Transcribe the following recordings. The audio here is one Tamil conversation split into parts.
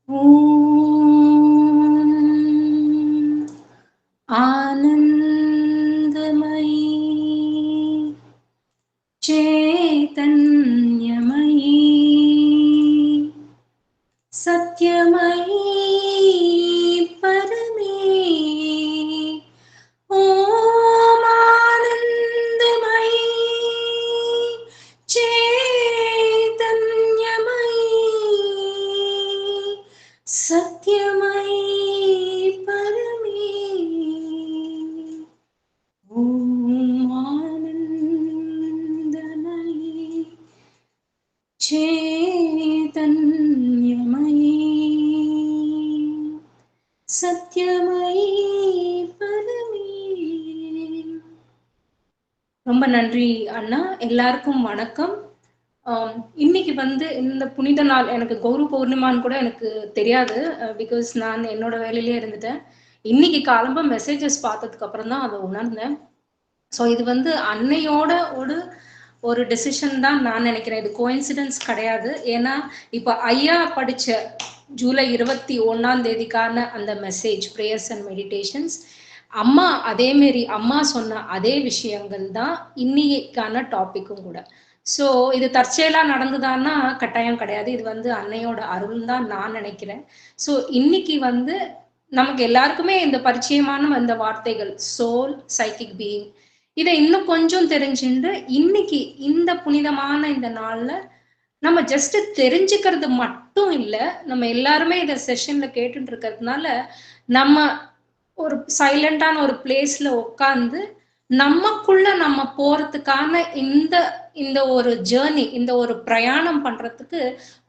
ॐ आनन्दमयी चैतन्यमयी सत्यमयी परमे ॐ आनन्दमयी चैतन्यमयी सत्यमयी परमे ॐ आनन्दमयी चैतन्यमयी सत्यमयी परमे. ரொம்ப நன்றி அண்ணா. எல்லாருக்கும் வணக்கம். இன்னைக்கு இந்த புனித நாள் எனக்கு கௌரி பௌர்ணிமான்னு கூட எனக்கு தெரியாது. பிகாஸ் நான் என்னோட வேலையிலே இருந்துட்டேன். இன்னைக்கு காலம்ப மெசேஜஸ் பார்த்ததுக்கு அப்புறம் தான் அதை உணர்ந்தேன். ஸோ இது அன்னையோட ஒரு டெசிஷன் தான் நான் நினைக்கிறேன். இது கோயின்சிடன்ஸ் கிடையாது. ஏன்னா இப்போ ஐயா படிச்ச ஜூலை 21 அந்த மெசேஜ் ப்ரேயர்ஸ் அண்ட் மெடிடேஷன்ஸ் அம்மா அதேமாரி அம்மா சொன்ன அதே விஷயங்கள் தான் இன்னைக்கான டாபிக்கும் கூட. ஸோ இது தற்செயலா நடந்துதான்னா கட்டாயம் கிடையாது. இது அன்னையோட அருள் தான் நான் நினைக்கிறேன். ஸோ இன்னைக்கு நமக்கு எல்லாருக்குமே இந்த பரிச்சயமான இந்த வார்த்தைகள் சோல், சைக்கிக் பீயிங், இதை இன்னும் கொஞ்சம் தெரிஞ்சுட்டு இன்னைக்கு இந்த புனிதமான இந்த நாள்ல நம்ம ஜஸ்ட் தெரிஞ்சுக்கிறது மட்டும் இல்லை, நம்ம எல்லாருமே இதை செஷன்ல கேட்டுட்டு இருக்கிறதுனால நம்ம ஒரு சைலண்டான ஒரு பிளேஸ்ல உட்காந்து நமக்குள்ள நம்ம போறதுக்கான இந்த ஒரு ஜேர்னி, இந்த ஒரு பிரயாணம் பண்றதுக்கு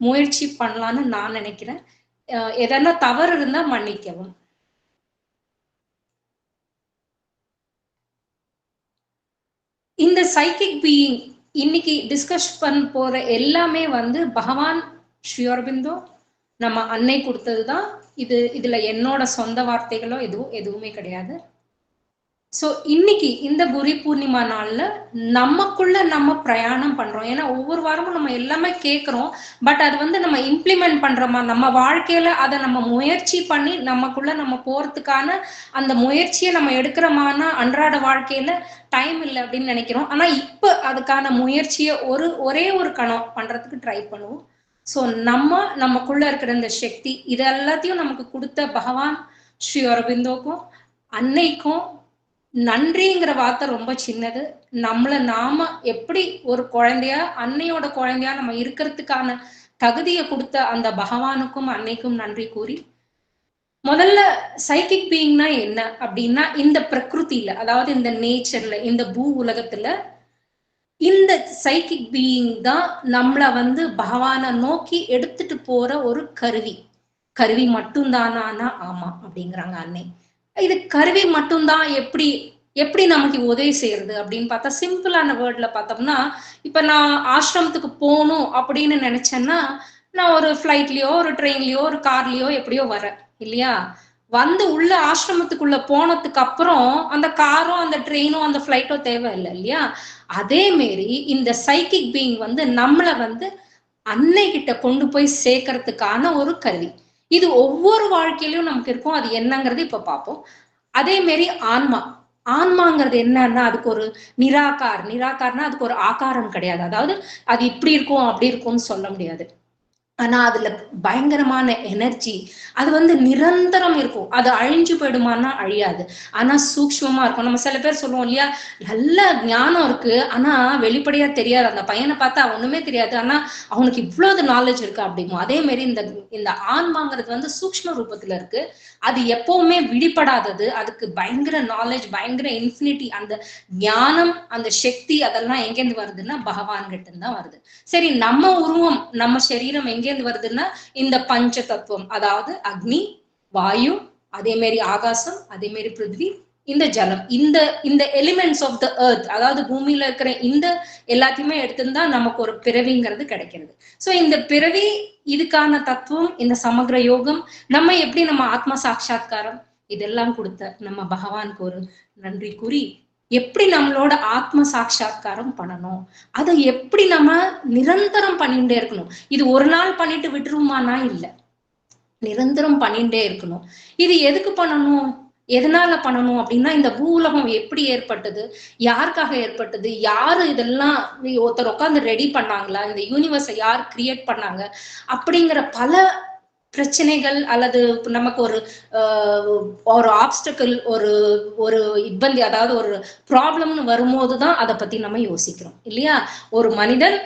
முயற்சி பண்ணலான்னு நான் நினைக்கிறேன். எதெல்லாம் தவறு இருந்தா மன்னிக்கவும். இந்த சைக்கிக் பீயிங் இன்னைக்கு டிஸ்கஸ் பண்ண போற எல்லாமே பகவான் ஸ்ரீ அரபிந்தோ நம்ம அன்னை கொடுத்ததுதான். இதுல என்னோட சொந்த வார்த்தைகளோ எதுவுமே கிடையாது. ஸோ இன்னைக்கு இந்த குரு பூர்ணிமா நாள்ல நமக்குள்ள நம்ம பிரயாணம் பண்றோம். ஏன்னா ஒவ்வொரு வாரமும் நம்ம எல்லாமே கேட்கிறோம். பட் அது நம்ம இம்ப்ளிமெண்ட் பண்றோமா, நம்ம வாழ்க்கையில அதை நம்ம முயற்சி பண்ணி நமக்குள்ள நம்ம போறதுக்கான அந்த முயற்சியை நம்ம எடுக்கிறோமான அன்றாட வாழ்க்கையில டைம் இல்லை அப்படின்னு நினைக்கிறோம். ஆனா இப்ப அதுக்கான முயற்சியை ஒரே ஒரு கணம் பண்றதுக்கு ட்ரை பண்ணுவோம். ஸோ நமக்குள்ள இருக்கிற இந்த சக்தி இது எல்லாத்தையும் நமக்கு கொடுத்த பகவான் ஸ்ரீ அரபிந்தோக்கும் அன்னைக்கும் நன்றிங்கிற வார்த்தை ரொம்ப சின்னது. நாம எப்படி ஒரு குழந்தையா அன்னையோட குழந்தையா நம்ம இருக்கிறதுக்கான தகுதியை கொடுத்த அந்த பகவானுக்கும் அன்னைக்கும் நன்றி கூறி, முதல்ல சைக்கிக் பீயிங்னா என்ன அப்படின்னா, இந்த பிரகிருதியில, அதாவது இந்த நேச்சர்ல, இந்த பூ உலகத்துல இந்த சைக்கிக் பீயிங் தான் நம்மள பகவானை நோக்கி எடுத்துட்டு போற ஒரு கருவி மட்டும்தானா? ஆமா அப்படிங்கிறாங்க அன்னை. இது கருவி மட்டும்தான். எப்படி நமக்கு உதவி செய்யறது அப்படின்னு பார்த்தா, சிம்பிளான வேர்ட்ல பார்த்தோம்னா, இப்ப நான் ஆசிரமத்துக்கு போகணும் அப்படின்னு நினைச்சேன்னா நான் ஒரு ஃபிளைட்லயோ ஒரு ட்ரெயின்லயோ ஒரு கார்லயோ எப்படியோ வரேன் இல்லையா? உள்ள ஆசிரமத்துக்குள்ள போனதுக்கு அப்புறம் அந்த காரோ அந்த ட்ரெயினோ அந்த ஃபிளைட்டோ தேவை இல்லை இல்லையா? அதே மாரி இந்த சைக்கிக் பீயிங் நம்மள அன்னை கிட்ட கொண்டு போய் சேர்க்கறதுக்கான ஒரு கருவி. இது ஒவ்வொரு வாழ்க்கையிலும் நமக்கு இருக்கும். அது என்னங்கிறது இப்ப பார்ப்போம். அதே மாரி ஆன்மாங்கிறது என்னன்னா, அதுக்கு ஒரு நிராகார்னா அதுக்கு ஒரு ஆகாரம் கிடையாது. அதாவது அது இப்படி இருக்கும் அப்படி இருக்கும்னு சொல்ல முடியாது. ஆனா அதுல பயங்கரமான எனர்ஜி, அது நிரந்தரம் இருக்கும். அது அழிஞ்சு போயிடுமான்னா அழியாது. ஆனா சூக்ஷ்மமா இருக்கும். நம்ம சில பேர் சொல்லுவோம் இல்லையா, நல்ல ஞானம் இருக்கு ஆனா வெளிப்படையா தெரியாது. அந்த பையனை பார்த்தா ஒண்ணுமே தெரியாது, ஆனா அவனுக்கு இவ்வளவு நாலேஜ் இருக்கு அப்படிமோ. அதே மாதிரி இந்த ஆன்மாங்கிறது சூக்ஷ்ம ரூபத்துல இருக்கு. அது எப்பவுமே விழிப்படாதது. அதுக்கு பயங்கர நாலேஜ், பயங்கர இன்ஃபினிட்டி, அந்த ஞானம், அந்த சக்தி அதெல்லாம் எங்கேருந்து வருதுன்னா பகவான் கிட்ட தான் வருது. சரி, நம்ம உருவம், நம்ம சரீரம் எங்கேருந்து வருதுன்னா இந்த பஞ்ச தத்துவம், அதாவது அக்னி, வாயு, அதே மாதிரி ஆகாசம், அதே மாதிரி பிருத்வி, இந்த ஜலம், இந்த எலிமெண்ட்ஸ் ஆஃப் த எர்த், அதாவது பூமியில இருக்கிற இந்த எல்லாத்தையுமே எடுத்துருந்தா நமக்கு ஒரு பிறவிங்கிறது கிடைக்கிறது. சோ இந்த பிறவி, இதுக்கான தத்துவம், இந்த சமக்ர யோகம், நம்ம எப்படி நம்ம ஆத்ம சாட்சா்காரம் இதெல்லாம் கொடுத்த நம்ம பகவானுக்கு ஒரு நன்றி கூறி, எப்படி நம்மளோட ஆத்ம சாட்சா்காரம் பண்ணணும், அதை எப்படி நம்ம நிரந்தரம் பண்ணிட்டே இருக்கணும். இது ஒரு நாள் பண்ணிட்டு விட்டுருமானா இல்லை. நிரந்தரம் பண்ணிட்டே இருக்கணும். இது எதுக்கு பண்ணணும், எதனால பண்ணணும் அப்படின்னா, இந்த பூ உலகம் எப்படி ஏற்பட்டது, யாருக்காக ஏற்பட்டது, யாரு இதெல்லாம் ஒருத்தர் உட்காந்து ரெடி பண்ணாங்களா, இந்த யூனிவர்ஸை யார் கிரியேட் பண்ணாங்க அப்படிங்கிற பல பிரச்சனைகள், அல்லது நமக்கு ஒரு ஆப்ஸ்டக்கிள், ஒரு ஒரு இப்பந்தி, அதாவது ஒரு ப்ராப்ளம்னு வரும்போதுதான் அதை பத்தி நம்ம யோசிக்கிறோம் இல்லையா. ஒரு மனிதன்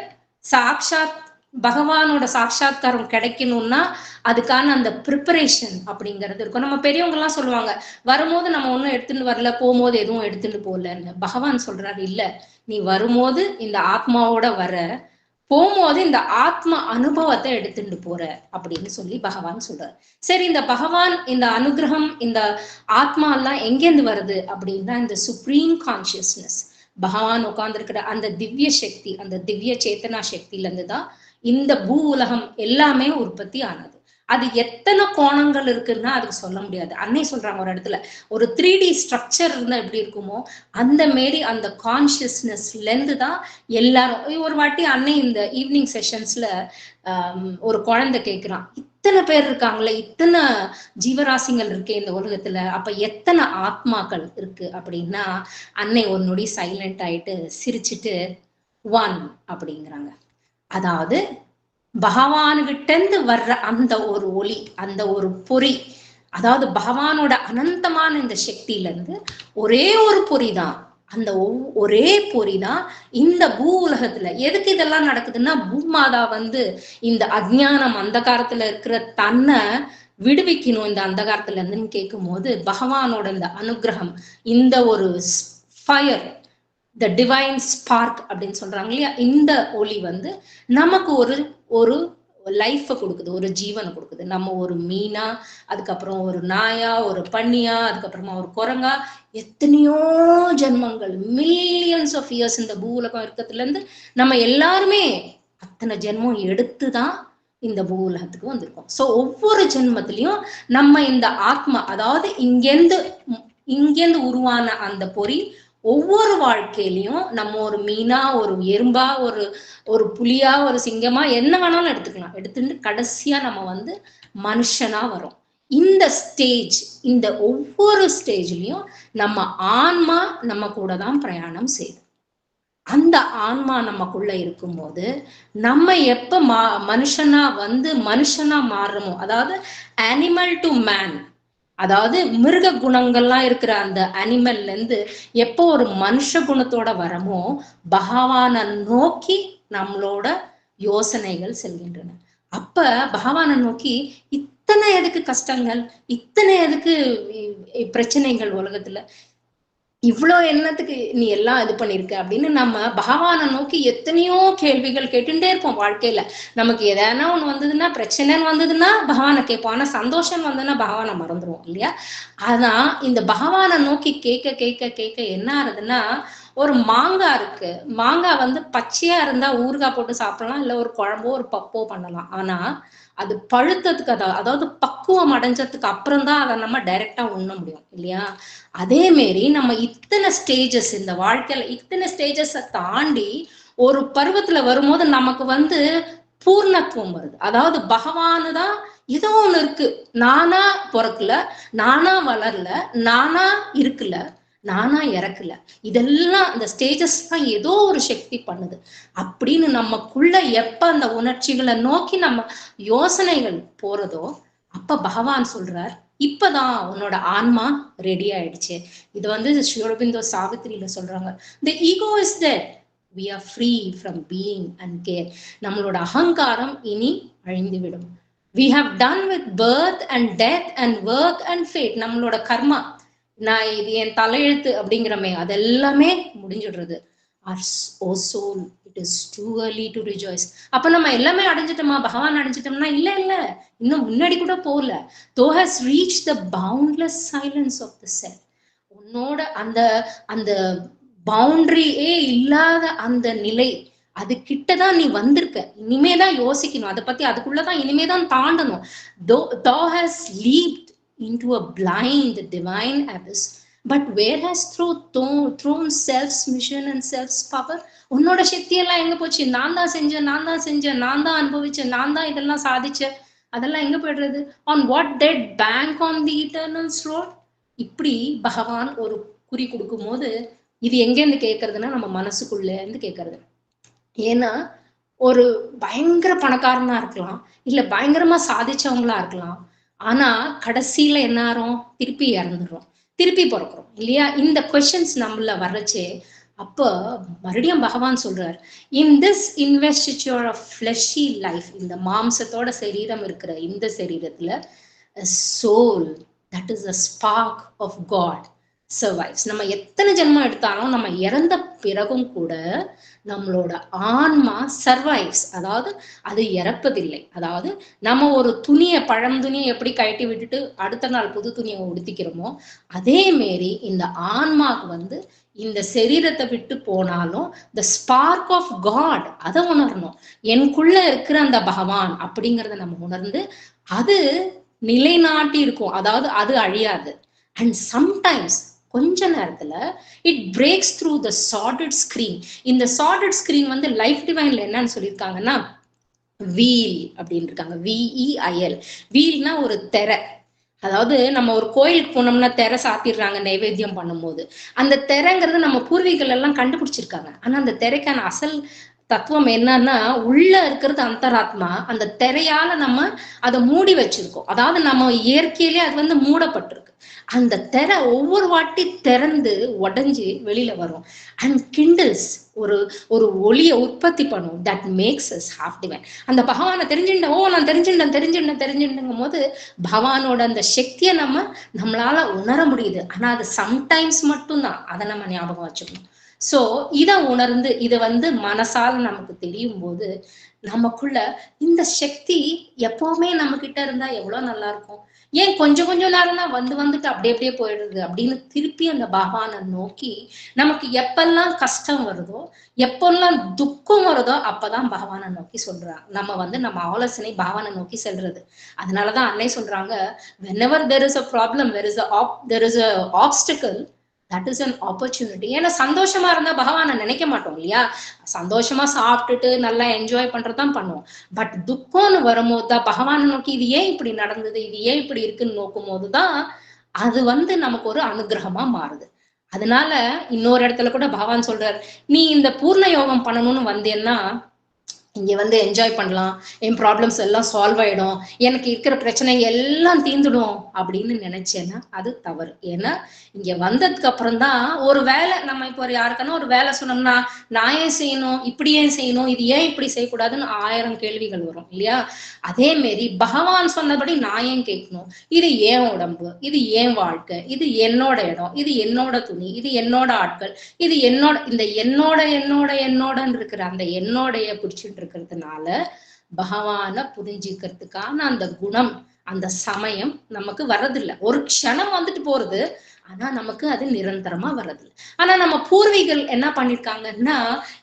சாட்சாத் பகவானோட சாட்சாத்காரம் கிடைக்கணும்னா அதுக்கான அந்த ப்ரிப்பரேஷன் அப்படிங்கிறது இருக்கும். நம்ம பெரியவங்க எல்லாம் சொல்லுவாங்க, வரும்போது நம்ம ஒன்னும் எடுத்துட்டு வரல, போகும்போது எதுவும் எடுத்துட்டு போகலன்னு. பகவான் சொல்றாரு, இல்ல, நீ வரும்போது இந்த ஆத்மாவோட வர, போகும்போது இந்த ஆத்ம அனுபவத்தை எடுத்துட்டு போற அப்படின்னு சொல்லி பகவான் சொல்றாரு. சரி, இந்த பகவான் இந்த அனுகிரகம், இந்த ஆத்மா எல்லாம் எங்கேருந்து வருது அப்படின்னா, இந்த சுப்ரீம் கான்சியஸ்னஸ், பகவான் உட்கார்ந்துருக்கிற அந்த திவ்ய சக்தி, அந்த திவ்ய சேத்தனா சக்தியில இருந்துதான் இந்த பூ உலகம் எல்லாமே உற்பத்தி ஆனது. அது எத்தனை கோணங்கள் இருக்குன்னா அதுக்கு சொல்ல முடியாது. அன்னை சொல்றாங்க ஒரு இடத்துல, ஒரு 3D ஸ்ட்ரக்சர் இருந்தா எப்படி இருக்குமோ அந்த மாரி அந்த கான்சியஸ்னஸ்ல இருந்து தான் எல்லாரும். ஒரு வாட்டி அன்னை இந்த ஈவினிங் செஷன்ஸ்ல ஒரு குழந்தை கேட்கிறான், இத்தனை பேர் இருக்காங்களே, இத்தனை ஜீவராசிகள் இருக்கே இந்த உலகத்துல, அப்ப எத்தனை ஆத்மாக்கள் இருக்கு அப்படின்னா, அன்னை ஒரு நொடி சைலண்ட் ஆயிட்டு சிரிச்சுட்டு 1 அப்படிங்கிறாங்க. அதாவது பகவானுகிட்ட வர்ற அந்த ஒரு ஒளி, அந்த ஒரு பொறி, அதாவது பகவானோட அனந்தமான இந்த சக்தியில இருந்து ஒரே ஒரு பொறி தான், அந்த ஒரே பொறி தான் இந்த பூ உலகத்துல. எதுக்கு இதெல்லாம் நடக்குதுன்னா, பூமாதா இந்த அஜ்ஞானம் அந்த காலத்துல இருக்கிற தன்னை விடுவிக்கணும் இந்த அந்த காலத்துல இருந்துன்னு கேட்கும் போது, பகவானோட இந்த அனுகிரகம், இந்த ஒரு ஃபயர், த டிவைன் ஸ்பார்க் அப்படின்னு சொல்றாங்க இல்லையா, இந்த ஒளி நமக்கு ஒரு லைஃப கொடுக்குது, ஒரு ஜீவனை கொடுக்குது. நம்ம ஒரு மீனா, அதுக்கப்புறம் ஒரு நாயா, ஒரு பன்னியா, அதுக்கப்புறமா ஒரு குரங்கா, எத்தனையோ ஜென்மங்கள், மில்லியன்ஸ் ஆஃப் இயர்ஸ் இந்த பூ உலகம் இருக்கிறதுல இருந்து நம்ம எல்லாருமே அத்தனை ஜென்மம் எடுத்துதான் இந்த பூ உலகத்துக்கு வந்திருக்கோம். சோ ஒவ்வொரு ஜென்மத்திலையும் நம்ம இந்த ஆத்மா, அதாவது இங்கேருந்து உருவான அந்த பொறி ஒவ்வொரு வாழ்க்கையிலையும் நம்ம ஒரு மீனா, ஒரு எறும்பா, ஒரு புலியா, ஒரு சிங்கமா, என்ன வேணாலும் எடுத்துக்கலாம். எடுத்துட்டு கடைசியா நம்ம மனுஷனா வரும். இந்த ஸ்டேஜ், இந்த ஒவ்வொரு ஸ்டேஜ்லயும் நம்ம ஆன்மா நம்ம கூட தான் பிரயாணம் செய்யுது. அந்த ஆன்மா நமக்குள்ள இருக்கும்போது நம்ம எப்ப மனுஷனா மாறுறோமோ, அதாவது அனிமல் டு மேன், அதாவது மிருக குணங்கள்லாம் இருக்கிற அந்த அனிமல்ல இருந்து எப்போ ஒரு மனுஷ குணத்தோட வரமோ, பகவானை நோக்கி நம்மளோட யோசனைகள் செல்கின்றன. அப்ப பகவானை நோக்கி இத்தனை எதுக்கு கஷ்டங்கள், இத்தனை எதுக்கு பிரச்சனைகள் உலகத்துல, இவ்வளோ என்னத்துக்கு நீ எல்லாம் இது பண்ணிருக்க அப்படின்னு நம்ம பகவானை நோக்கி எத்தனையோ கேள்விகள் கேட்டுட்டே இருப்போம். வாழ்க்கையில நமக்கு எதனா ஒண்ணு வந்ததுன்னா, பிரச்சனைன்னு வந்ததுன்னா பகவானை கேட்போம். ஆனா சந்தோஷம் வந்ததுன்னா பகவானை மறந்துடுவோம் இல்லையா. ஆனா இந்த பகவானை நோக்கி கேட்க கேட்க கேட்க என்ன ஆகுதுன்னா, ஒரு மாங்காய் இருக்கு, மாங்காய் பச்சையா இருந்தா ஊறுகாய் போட்டு சாப்பிடலாம், இல்ல ஒரு குழம்போ ஒரு பப்போ பண்ணலாம். ஆனா அது பழுத்ததுக்கு, அதாவது பக்குவம் அடைஞ்சதுக்கு அப்புறம் தான் அதை நம்ம டைரக்டா உண்ண முடியும் இல்லையா. அதே மாரி நம்ம இத்தனை ஸ்டேஜஸ் இந்த வாழ்க்கையில, இத்தனை ஸ்டேஜஸை தாண்டி ஒரு பருவத்துல வரும்போது நமக்கு பூர்ணத்துவம் வருது. அதாவது பகவானு தான் ஏதோ ஒண்ணு இருக்கு, நானா பிறக்கல, நானா வளரல, நானா இருக்குல்ல, நானா இறக்கல, இதெல்லாம் இந்த ஸ்டேஜஸ் தான் ஏதோ ஒரு சக்தி பண்ணுது அப்படின்னு நமக்குள்ள எப்ப அந்த உணர்ச்சிகளை நோக்கி நம்ம யோசனைகள் போறதோ அப்ப பகவான் சொல்றார், இப்பதான் உன்னோட ஆன்மா ரெடி ஆயிடுச்சு. இது ஸ்ரீ அரோபிந்தோ சாவித்திரியில சொல்றாங்க, the ego is dead, we are free from being and care. நம்மளோட அகங்காரம் இனி அழிந்துவிடும். we have done with birth and death and work and fate. நம்மளோட கர்மா, நான் இது என் தலையெழுத்து அப்படிங்கிறமே, அதெல்லாமே முடிஞ்சிடுறது. our soul, it is too early to rejoice. அப்ப நம்ம எல்லாமே அடைஞ்சிட்டோமா, பகவான் அடைஞ்சிட்டோம்னா இல்ல இல்ல, இன்னும் முன்னாடி கூட போகல. thou has reached the boundless silence of the self. உன்னோட அந்த அந்த பவுண்டரியே இல்லாத அந்த நிலை, அது கிட்டதான் நீ வந்திருக்க. இனிமேதான் யோசிக்கணும் அதை பத்தி, அதுக்குள்ளதான் இனிமேதான் தாண்டணும். thou has leaped into a blind divine abyss, but where has thrown self's mission and self's power? உன்னோட சக்தி எல்லாம் எங்க போச்சு? நான் தான் செஞ்சேன், நான் தான் அனுபவிச்சேன், நான் தான் இதெல்லாம் சாதிச்சேன் அதெல்லாம் எங்க போயிடுறது? On what dead bank on the eternals road. இப்படி பகவான் ஒரு குறி கொடுக்கும் போது இது எங்கேருந்து கேட்கறதுன்னா நம்ம மனசுக்குள்ள இருந்து கேட்கறது. ஏன்னா ஒரு பயங்கர பணக்காரனா இருக்கலாம், இல்ல பயங்கரமா சாதிச்சவங்களா இருக்கலாம். ஆனா கடைசியில என்ன ஆறோம்? திருப்பி இறந்துடுறோம், திருப்பி பிறக்கிறோம் இல்லையா? இந்த கொஸ்டின்ஸ் நம்மள வர்றச்சே அப்ப மறுபடியும் பகவான் சொல்றார், in this investiture of fleshy life, இந்த மாம்சத்தோட சரீரம் இருக்கிற இந்த சரீரத்துல a soul that is a spark of God survives. நம்ம எத்தனை ஜென்மம் எடுத்தாலும் நம்ம இறந்த பிறகும் கூட நம்மளோட ஆன்மா சர்வைவ்ஸ். அதாவது அது இறப்பதில்லை. அதாவது நம்ம ஒரு துணியை, பழம் துணியை எப்படி கழட்டி விட்டுட்டு அடுத்த நாள் புது துணியை உடுத்திக்கிறோமோ அதே மாரி இந்த ஆன்மாக்கு வந்து இந்த சரீரத்தை விட்டு போனாலும் the spark of God அதை உணரணும். எனக்குள்ள இருக்கிற அந்த பகவான் அப்படிங்கிறத நம்ம உணர்ந்து அது நிலைநாட்டி இருக்கும். அதாவது அது அழியாது. அண்ட் சம்டைம்ஸ் கொஞ்ச நேரத்துல it breaks through the charted screen. இந்த சார்டட் ஸ்கிரீன் வந்து லைஃப் டிவைன்ல என்னன்னு சொல்லியிருக்காங்கன்னா வீல் அப்படின்னு இருக்காங்க. VEIL. வீல்னா ஒரு திரை. அதாவது நம்ம ஒரு கோயிலுக்கு போனோம்னா திரை சாத்திடுறாங்க நைவேத்தியம் பண்ணும்போது. அந்த திரைங்கிறது நம்ம பூர்வீகள் எல்லாம் கண்டுபிடிச்சிருக்காங்க. ஆனா அந்த திரைக்கான அசல் தத்துவம் என்னன்னா உள்ள இருக்கிறது அந்தராத்மா. அந்த திரையால நம்ம அதை மூடி வச்சிருக்கோம். அதாவது நம்ம இயற்கையிலே அது வந்து மூடப்பட்டிருக்கு. அந்த திரை ஒவ்வொரு வாட்டி திறந்து உடஞ்சி வெளியில வரும் அண்ட் கிண்டில்ஸ், ஒரு ஒரு ஒளியை உற்பத்தி பண்ணும். That makes us half divine. அந்த பகவானை தெரிஞ்சுட்டேன், ஓ நான் தெரிஞ்சுட்டேங்கும் போது பகவானோட அந்த சக்தியை நம்மளால உணர முடியுது. ஆனா அது சம்டைம்ஸ் மட்டும்தான். அதை நம்ம ஞாபகம் வச்சுக்கணும். சோ இதை உணர்ந்து இதை வந்து மனசால நமக்கு தெரியும் போது நமக்குள்ள இந்த சக்தி எப்பவுமே நம்ம கிட்ட இருந்தா எவ்வளவு நல்லா இருக்கும். ஏன் கொஞ்சம் நேரம் தான் வந்துட்டு அப்படியே போயிடுது அப்படின்னு திருப்பி அந்த பகவானை நோக்கி நமக்கு எப்பெல்லாம் கஷ்டம் வருதோ, எப்பெல்லாம் துக்கம் வருதோ அப்பதான் பகவானை நோக்கி சொல்றாங்க. நம்ம ஆலோசனை பகவானை நோக்கி செல்றது. அதனாலதான் அன்னை சொல்றாங்க, whenever there is a problem, there is a obstacle, that is an opportunity. ஏன்னா சந்தோஷமா இருந்தா பகவானை நினைக்க மாட்டோம் இல்லையா? சந்தோஷமா சாப்பிட்டுட்டு நல்லா என்ஜாய் பண்றதுதான் பண்ணுவோம். பட் துக்கம்னு வரும்போது தான் பகவானை நோக்கி இது ஏன் இப்படி நடந்தது, இது ஏன் இப்படி இருக்குன்னு நோக்கும் போதுதான் அது வந்து நமக்கு ஒரு அனுகிரகமா மாறுது. அதனால இன்னொரு இடத்துல கூட பகவான் சொல்றார், நீ இந்த பூர்ண யோகம் பண்ணணும்னு வந்தேன்னா இங்க வந்து என்ஜாய் பண்ணலாம், என் ப்ராப்ளம்ஸ் எல்லாம் சால்வ் ஆயிடும், எனக்கு இருக்கிற பிரச்சனை எல்லாம் தீர்ந்துடும் அப்படின்னு நினைச்சேன்னா அது தவறு. ஏன்னா இங்க வந்ததுக்கு அப்புறம் தான் ஒரு வேலை, நம்ம இப்போ யாருக்கான ஒரு வேலை சொன்னோம்னா நான் ஏன் செய்யணும், இப்படி ஏன் செய்யணும், இது ஏன் இப்படி செய்யக்கூடாதுன்னு 1000 கேள்விகள் வரும் இல்லையா? அதே மாரி பகவான் சொன்னபடி நான் ஏன் கேட்கணும், இது ஏன் உடம்பு, இது ஏன் வாழ்க்கை, இது என்னோட இடம், இது என்னோட துணி, இது என்னோட ஆட்கள், இது என்னோட, இந்த என்னோடன்னு இருக்கிற அந்த என்னோடைய பிடிச்சிட்டு இருக்கிறதுனால பகவானை புரிஞ்சுக்கிறதுக்கான அந்த குணம், அந்த சமயம் நமக்கு வர்றதில்லை. ஒரு க்ஷணம் வந்துட்டு போறது, ஆனா நமக்கு அது நிரந்தரமா வர்றதில்லை. ஆனா நம்ம பூர்வீகள் என்ன பண்ணிருக்காங்கன்னா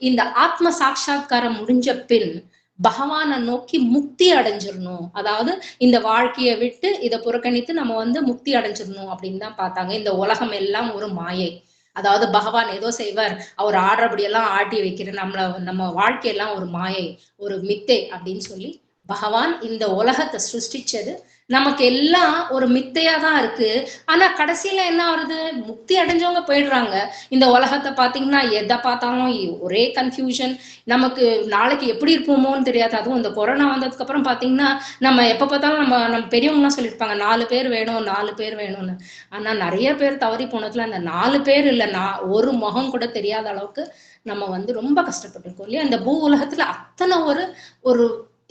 இந்த ஆத்ம சாட்சா்காரம் முடிஞ்ச பின் பகவானை நோக்கி முக்தி அடைஞ்சிடணும், அதாவது இந்த வாழ்க்கையை விட்டு இதை புறக்கணித்து நம்ம வந்து முக்தி அடைஞ்சிடணும் அப்படின்னு தான் பார்த்தாங்க. இந்த உலகம் எல்லாம் ஒரு மாயை. அதாவது பகவான் ஏதோ செய்வார், அவர் ஆடுறபடி எல்லாம் ஆட்டி வைக்கிற நம்ம வாழ்க்கையெல்லாம் ஒரு மாயை, ஒரு மித்தை அப்படின்னு சொல்லி பகவான் இந்த உலகத்தை சிருஷ்டிச்சது நமக்கு எல்லாம் ஒரு மித்தையா தான் இருக்கு. ஆனா கடைசியில என்ன வருது, முக்தி அடைஞ்சவங்க போயிடுறாங்க. இந்த உலகத்தை பாத்தீங்கன்னா எதை பார்த்தாலும் ஒரே கன்ஃபியூஷன், நமக்கு நாளைக்கு எப்படி இருப்போமோன்னு தெரியாது. அதுவும் இந்த கொரோனா வந்ததுக்கு அப்புறம் பாத்தீங்கன்னா நம்ம எப்ப பார்த்தாலும் நம்ம பெரியவங்கலாம் சொல்லியிருப்பாங்க 4 பேர் வேணும்னு. ஆனா நிறைய பேர் தவறி போனதுல அந்த 4 பேர் இல்ல, ஒரு முகம் கூட தெரியாத அளவுக்கு நம்ம வந்து ரொம்ப கஷ்டப்பட்டிருக்கோம் இல்லையா? இந்த பூ உலகத்துல அத்தனை ஒரு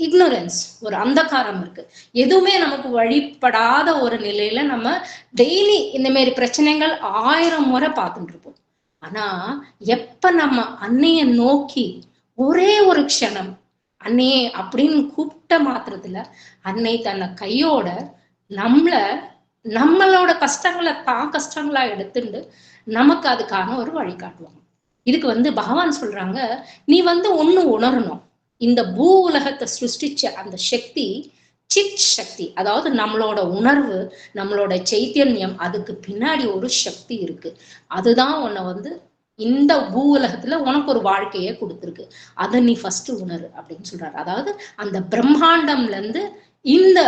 இக்னோரன்ஸ், ஒரு அந்தகாரம் இருக்கு. எதுவுமே நமக்கு வழிபடாத ஒரு நிலையில நம்ம டெய்லி இந்த மாதிரி பிரச்சனைகள் 1000 முறை பார்த்துட்டு இருப்போம். ஆனா எப்ப நம்ம அன்னைய நோக்கி ஒரே ஒரு க்ஷணம் அன்னையே அப்படின்னு கூப்பிட்ட மாத்திரத்துல அன்னை தன்னை கையோட நம்மளோட கஷ்டங்களை தான் கஷ்டங்களா எடுத்துட்டு நமக்கு அதுக்கான ஒரு வழி காட்டுவாங்க. இதுக்கு வந்து பகவான் சொல்றாங்க, நீ வந்து ஒண்ணு உணரணும், இந்த பூ உலகத்தை சிருஷ்டிச்ச அந்த சக்தி சித் சக்தி, அதாவது நம்மளோட உணர்வு, நம்மளோட சைத்தன்யம், அதுக்கு பின்னாடி ஒரு சக்தி இருக்கு. அதுதான் உன்னை வந்து இந்த பூ உலகத்துல உனக்கு ஒரு வாழ்க்கையே கொடுத்துருக்கு. அதை நீ ஃபர்ஸ்ட் உணரு அப்படின்னு சொல்றாரு. அதாவது அந்த பிரம்மாண்டம்ல இருந்து இந்த